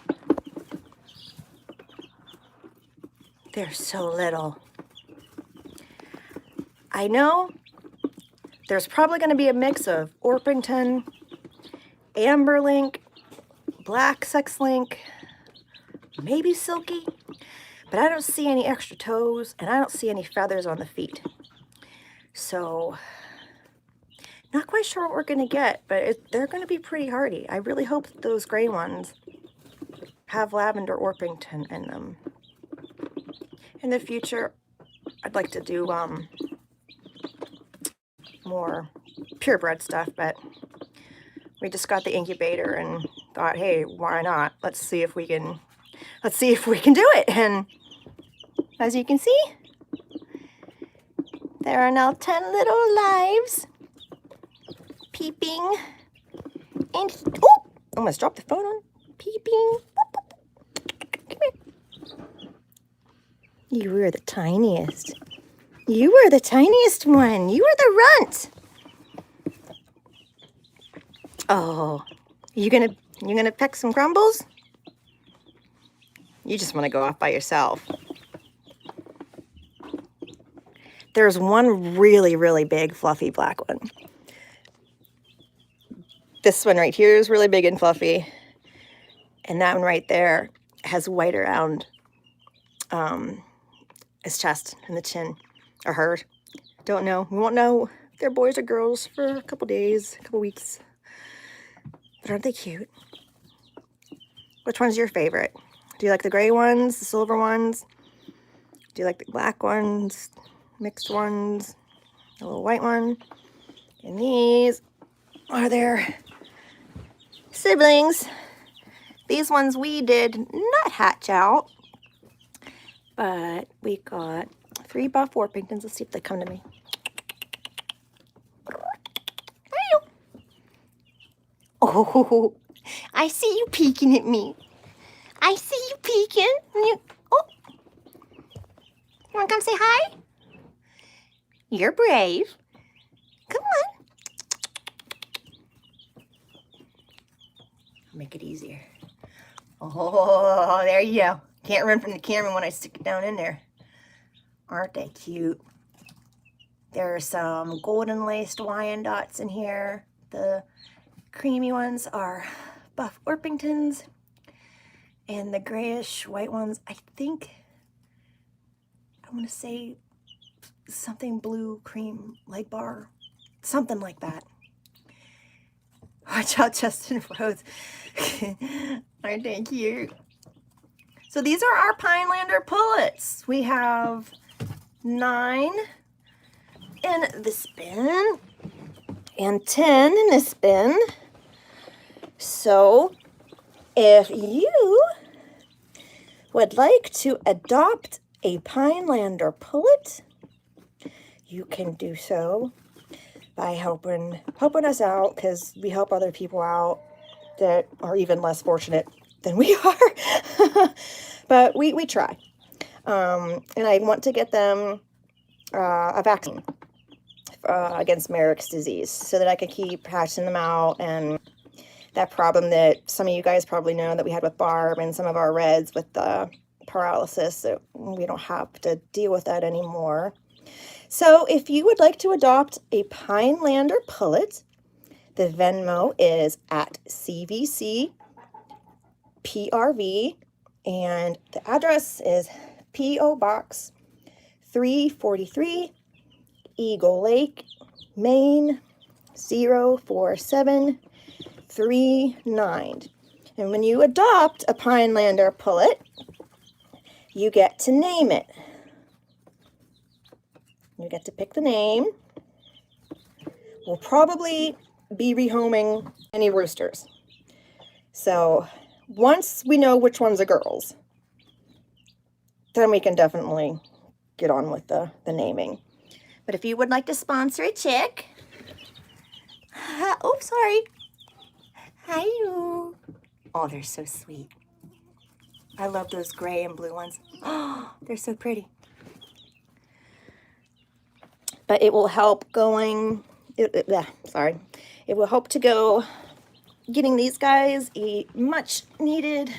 B: They're so little. I know there's probably going to be a mix of Orpington, Amberlink, Black Sex-Link, maybe Silky, but I don't see any extra toes and I don't see any feathers on the feet. So, not quite sure what we're going to get, but they're going to be pretty hardy. I really hope those gray ones have lavender Orpington in them. In the future, I'd like to do more purebred stuff, but we just got the incubator and thought, hey, why not? Let's see if we can do it. And as you can see, there are now 10 little lives peeping. And oh, almost dropped the phone on. Peeping. Come here. You were the tiniest. You were the tiniest one. You were the runt. Oh, you gonna peck some crumbles? You just want to go off by yourself. There's one really, really big fluffy black one. This one right here is really big and fluffy. And that one right there has white around his chest and the chin, or hers. Don't know. We won't know if they're boys or girls for a couple days, a couple weeks. But aren't they cute? Which one's your favorite? Do you like the gray ones, the silver ones? Do you like the black ones, mixed ones, a little white one? And these are their siblings. These ones we did not hatch out, but we got 3 buff Orpingtons. Let's see if they come to me. Oh, I see you peeking at me. I see you peeking. You want to come say hi? You're brave. Come on. Make it easier. Oh, there you go. Can't run from the camera when I stick it down in there. Aren't they cute? There are some golden laced Wyandottes in here. The creamy ones are buff Orpingtons. And the grayish white ones, I think, I want to say something blue cream leg bar. Something like that. Watch out, Justin Rhodes. Aren't they cute? So these are our Pinelander pullets. We have 9 in this bin and 10 in this bin. So if you would like to adopt a Pinelander pullet, you can do so by helping us out, because we help other people out that are even less fortunate than we are. But we try. And I want to get them a vaccine against Merrick's disease so that I can keep hatching them out. And that problem that some of you guys probably know that we had with Barb and some of our reds with the paralysis, that we don't have to deal with that anymore. So if you would like to adopt a Pinelander pullet, the Venmo is at CVC PRV, and the address is P.O. Box 343, Eagle Lake, Maine 04739. And when you adopt a Pinelander pullet, you get to name it. You get to pick the name. We'll probably be rehoming any roosters. So once we know which ones are girls, then we can definitely get on with the naming. But if you would like to sponsor a chick, oh, sorry. Hi, you. Oh, they're so sweet. I love those gray and blue ones. Oh, they're so pretty. But it will help going, it will help to go getting these guys a much needed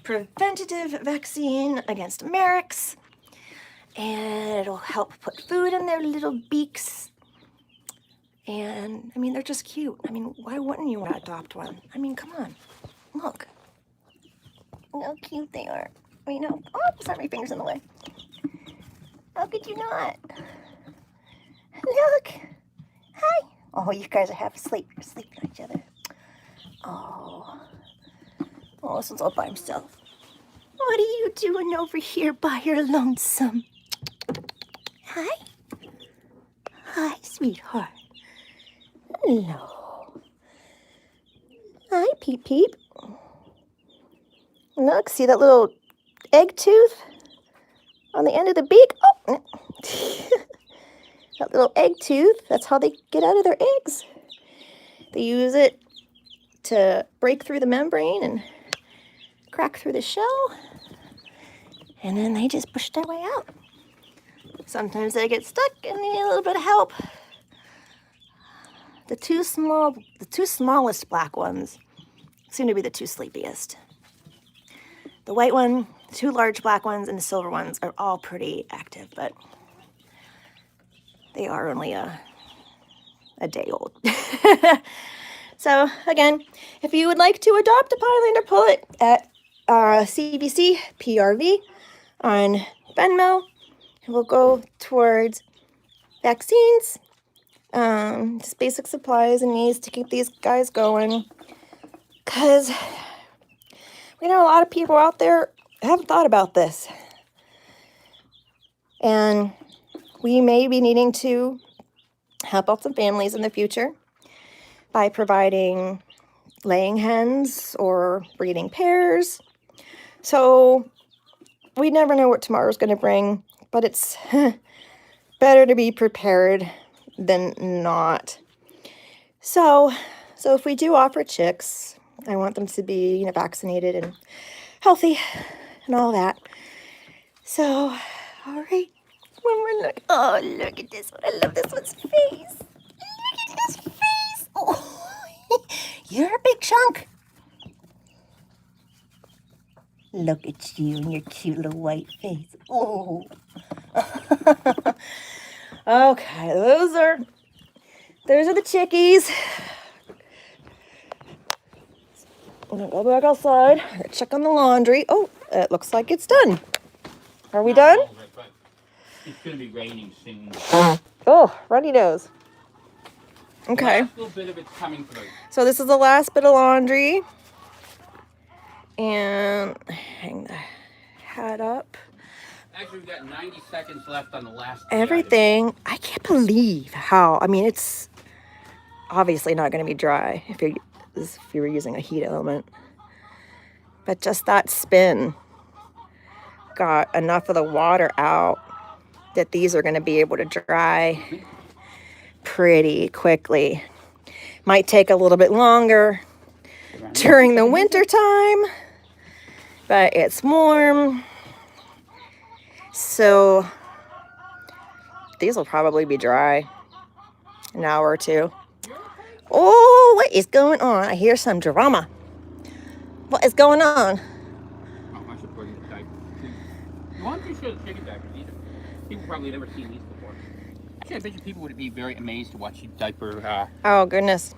B: preventative vaccine against Merrick's. And it'll help put food in their little beaks. And I mean, they're just cute. I mean, why wouldn't you want to adopt one? I mean, come on, look. How cute they are. Wait, no. Oh, sorry, my finger's in the way. How could you not? Look. Hi. Oh, you guys are half asleep. You're sleeping on each other. Oh. Oh, this one's all by himself. What are you doing over here by your lonesome? Hi. Hi, sweetheart. Hello. Hi, Peep Peep. Look, see that little egg tooth on the end of the beak? Oh, that little egg tooth, that's how they get out of their eggs. They use it to break through the membrane and crack through the shell, and then they just push their way out. Sometimes they get stuck and they need a little bit of help. The two smallest black ones seem to be the two sleepiest. The white one, the two large black ones, and the silver ones are all pretty active, but they are only a day old. So again, if you would like to adopt a Pinelander pullet at CVC PRV on Venmo, it will go towards vaccines, just basic supplies and needs to keep these guys going. Because we know a lot of people out there haven't thought about this. And we may be needing to help out some families in the future by providing laying hens or breeding pairs. So we never know what tomorrow's going to bring, but it's better to be prepared than not. So if we do offer chicks, I want them to be, vaccinated and healthy and all that. So, all right. When we're oh, look at this one. I love this one's face. Look at his face. Oh, you're a big chunk. Look at you and your cute little white face. Oh. Okay, those are the chickies. I'm gonna go back outside, check on the laundry. Oh, it looks like it's done. Are we done?
A: It's gonna be raining soon.
B: Oh, runny nose. Okay.
A: Last little bit of it's coming through.
B: So this is the last bit of laundry. And hang the hat up.
A: Actually, we've got 90 seconds left on the last.
B: Everything. I can't believe how. I mean, it's obviously not going to be dry if you were using a heat element. But just that spin got enough of the water out that these are going to be able to dry pretty quickly. Might take a little bit longer during the winter time, but it's warm. So these will probably be dry an hour or two. Oh, what is going on? I hear some drama. What is going on?
A: I should put in the diaper. You want to show the chicken diapers either. People probably never seen these before. Actually, I bet you people would be very amazed to watch you diaper.
B: Oh goodness!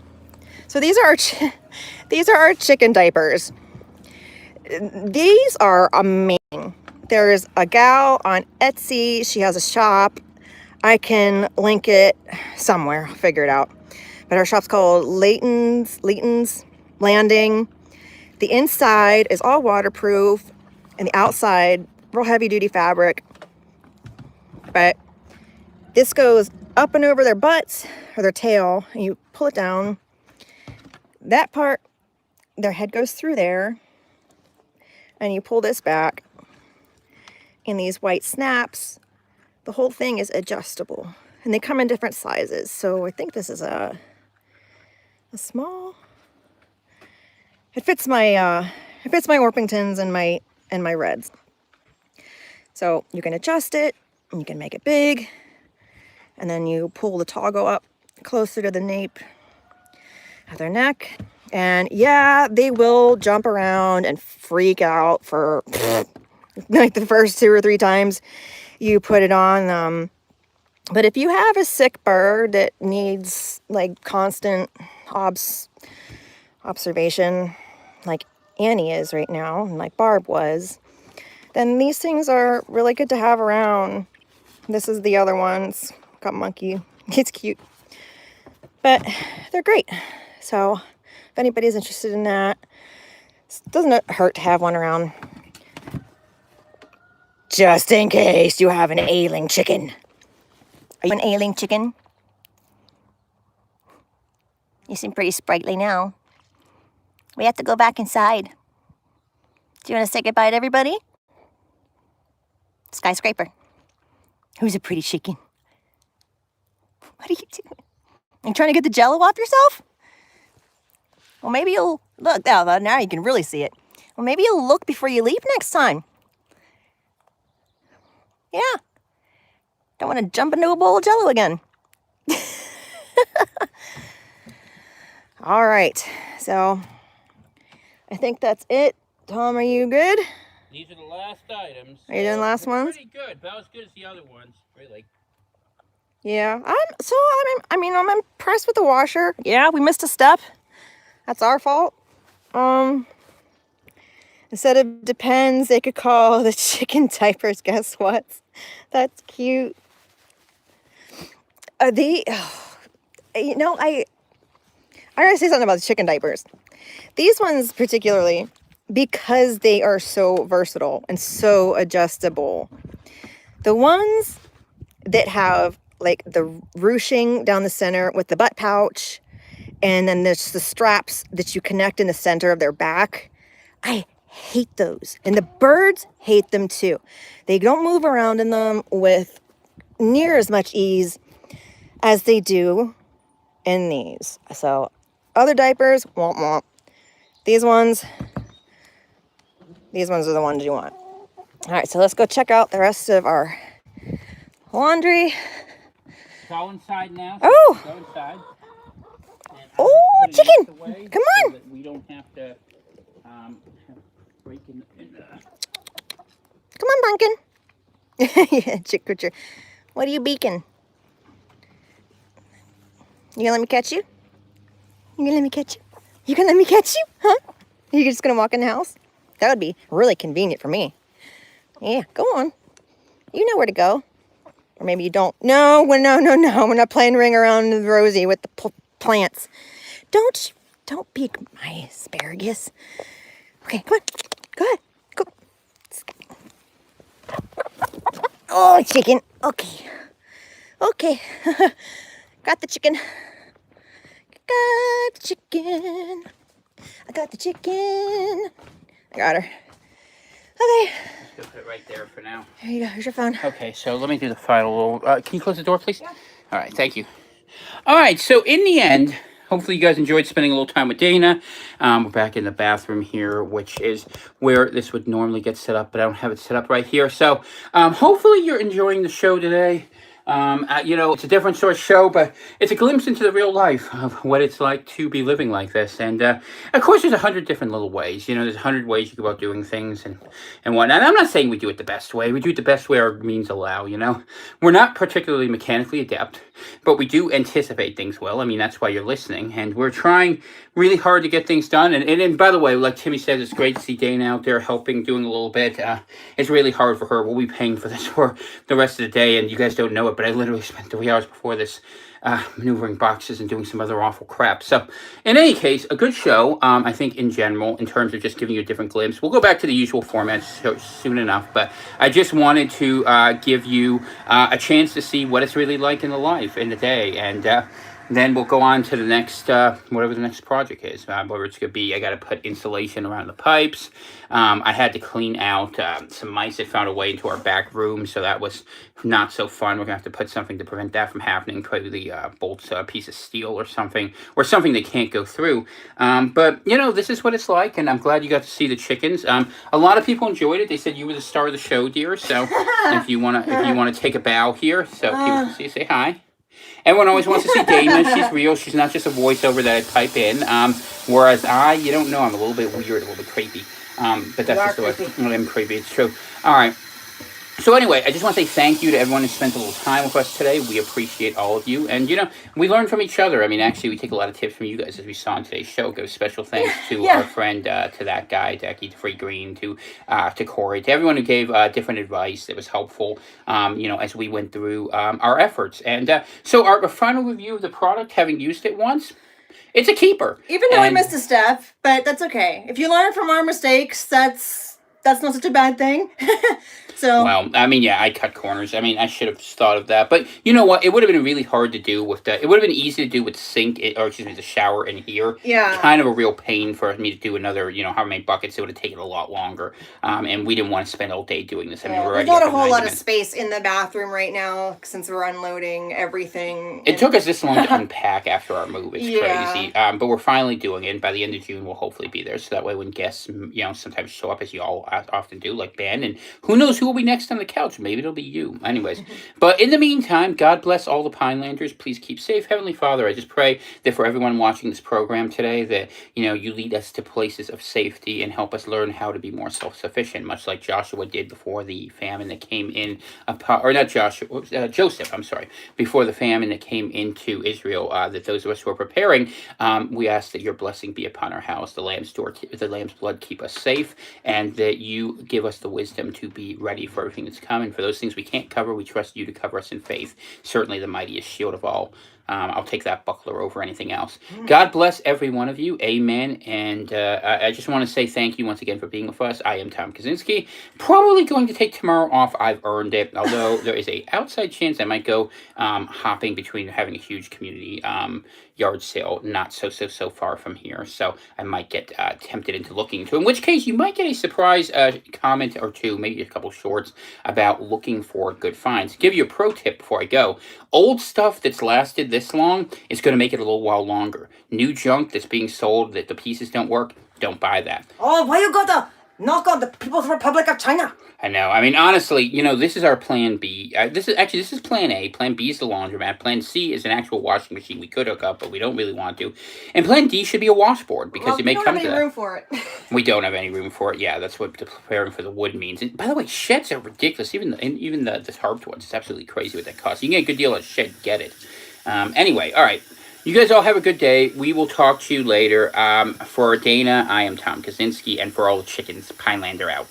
B: So these are our chicken diapers. These are amazing. There's a gal on Etsy. She has a shop. I can link it somewhere. I'll figure it out. But her shop's called Layton's Landing. The inside is all waterproof, and the outside real heavy duty fabric. But this goes up and over their butts or their tail, and you pull it down. That part, their head goes through there, and you pull this back. And these white snaps, the whole thing is adjustable, and they come in different sizes. So I think this is a small. It fits my Orpingtons and my Reds. So you can adjust it, and you can make it big, and then you pull the toggle up closer to the nape of their neck. And yeah, they will jump around and freak out for like the first 2 or 3 times you put it on. But if you have a sick bird that needs like constant observation, like Annie is right now, and like Barb was, then these things are really good to have around. This is the other one. It's got monkey. It's cute. But they're great. So if anybody's interested in that, it doesn't hurt to have one around. Just in case you have an ailing chicken. Are you an ailing chicken? You seem pretty sprightly now. We have to go back inside. Do you want to say goodbye to everybody? Skyscraper. Who's a pretty chicken? What are you doing? You trying to get the jello off yourself? Well, maybe you'll look. Now you can really see it. Well, maybe you'll look before you leave next time. Yeah. Don't want to jump into a bowl of jello again. All right. So I think that's it. Tom, are you good?
A: These are the last items.
B: Are you doing the last ones?
A: Pretty good. About as good as the other ones, really.
B: Yeah. I'm impressed with the washer. Yeah, we missed a step. That's our fault. Instead of depends, they could call the chicken diapers. Guess what? That's cute. I gotta say something about the chicken diapers. These ones particularly, because they are so versatile and so adjustable. The ones that have like the ruching down the center with the butt pouch, and then there's the straps that you connect in the center of their back. I hate those. And the birds hate them too. They don't move around in them with near as much ease as they do in these. So other diapers, womp womp. These ones are the ones you want. All right, so let's go check out the rest of our laundry.
A: Go inside now.
B: Oh!
A: Go inside.
B: Oh, chicken! Come on!
A: So that we don't have to break in.
B: Come on, Pumpkin. Yeah, chick creature. What are you beaking? You gonna let me catch you? You gonna let me catch you? You gonna let me catch you? Huh? Are you just gonna walk in the house? That would be really convenient for me. Yeah, go on. You know where to go. Or maybe you don't. No. We're not playing ring around with Rosie with the plants. Don't beak my asparagus. Okay, come on. Go ahead. Go. Oh, chicken. Okay. Got the chicken. I got the chicken. I got her. Okay.
A: Just put it right there for now.
B: There you go. Here's your phone.
A: Okay, so let me do the final little... can you close the door, please? Yeah. All right, thank you. All right, so in the end, hopefully you guys enjoyed spending a little time with Dana. We're back in the bathroom here, which is where this would normally get set up, but I don't have it set up right here. So hopefully you're enjoying the show today. It's a different sort of show, but it's a glimpse into the real life of what it's like to be living like this. And, of course, there's 100 different little ways. There's 100 ways you go about doing things and whatnot. And I'm not saying we do it the best way. We do it the best way our means allow, We're not particularly mechanically adept, but we do anticipate things well. I mean, that's why you're listening. And we're trying really hard to get things done. And by the way, like Timmy said, it's great to see Dana out there helping, doing a little bit. It's really hard for her. We'll be paying for this for the rest of the day, and you guys don't know it, but I literally spent 3 hours before this maneuvering boxes and doing some other awful crap. So, in any case, a good show, I think, in general, in terms of just giving you a different glimpse. We'll go back to the usual format soon enough, but I just wanted to give you a chance to see what it's really like in the life, in the day, and then we'll go on to the next, whatever the next project is. Whether it's going to be, I got to put insulation around the pipes. I had to clean out some mice that found a way into our back room, so that was not so fun. We're going to have to put something to prevent that from happening, probably the bolts, a piece of steel or something they can't go through. But, this is what it's like, and I'm glad you got to see the chickens. A lot of people enjoyed it. They said you were the star of the show, dear, so if you want to take a bow here, so people can see, say hi. Everyone always wants to see Dana. She's real. She's not just a voiceover that I type in. Whereas you don't know, I'm a little bit weird, a little bit creepy. But that's just the way I'm creepy. It's true. All right. So anyway, I just want to say thank you to everyone who spent a little time with us today. We appreciate all of you. And, we learn from each other. I mean, actually, we take a lot of tips from you guys, as we saw in today's show. Give special thanks to our friend, to that guy, Decky, to Free Green, to Corey, to everyone who gave different advice that was helpful, as we went through our efforts. And so our final review of the product, having used it once, it's a keeper.
B: Even though I missed a step, but that's okay. If you learn from our mistakes, that's that's not such a bad thing. So
A: Well, I mean, yeah, I cut corners. I mean, I should have thought of that. But you know what? It would have been really hard to do with the. It would have been easy to do with or excuse me, the shower in here.
B: yeah,
A: Kind of a real pain for me to do another, however many buckets. It would have taken a lot longer. And we didn't want to spend all day doing this. I mean, we're
B: there's
A: already
B: not
A: up
B: a
A: at
B: whole
A: 90
B: lot of
A: minutes.
B: space in the bathroom right now since we're unloading everything.
A: It took us this long to unpack after our move. It's
B: Yeah.
A: crazy. But we're finally doing it. And by the end of June, we'll hopefully be there. So that way, when guests, sometimes show up, as you all often do, like Ben, and who knows who will be next on the couch? Maybe it'll be you. Anyways, but in the meantime, God bless all the Pinelanders. Please keep safe. Heavenly Father, I just pray that for everyone watching this program today, that, you lead us to places of safety and help us learn how to be more self-sufficient, much like Joshua did before the famine that came in, or not Joshua, Joseph, I'm sorry, before the famine that came into Israel, that those of us who are preparing, we ask that your blessing be upon our house, the lamb's blood keep us safe, and that you give us the wisdom to be ready for everything that's coming. For those things we can't cover, we trust you to cover us in faith, certainly the mightiest shield of all. I'll take that buckler over anything else. God bless every one of you. Amen. And I just want to say thank you once again for being with us. I am Tom Kaczynski. Probably going to take tomorrow off. I've earned it. Although there is a outside chance I might go hopping between having a huge community yard sale not so far from here. So I might get tempted into looking into it. In which case you might get a surprise comment or two, maybe a couple shorts about looking for good finds. Give you a pro tip before I go. Old stuff that's lasted this long is going to make it a little while longer. New junk that's being sold that the pieces don't work, don't buy that.
B: Oh, why you gotta knock on the People's Republic of China?
A: I know. I mean, honestly, this is our plan B. This is plan A. Plan B is the laundromat. Plan C is an actual washing machine we could hook up, but we don't really want to. And plan D should be a washboard because it may come to that.
B: We don't have any room for it.
A: We don't have any room for it. Yeah, that's what preparing for the wood means. And by the way, sheds are ridiculous. Even the tarped ones. It's absolutely crazy what that costs. You can get a good deal on a shed. Get it. Anyway, all right. You guys all have a good day. We will talk to you later. For Dana, I am Tom Kaczynski, and for all the chickens, Pinelander out.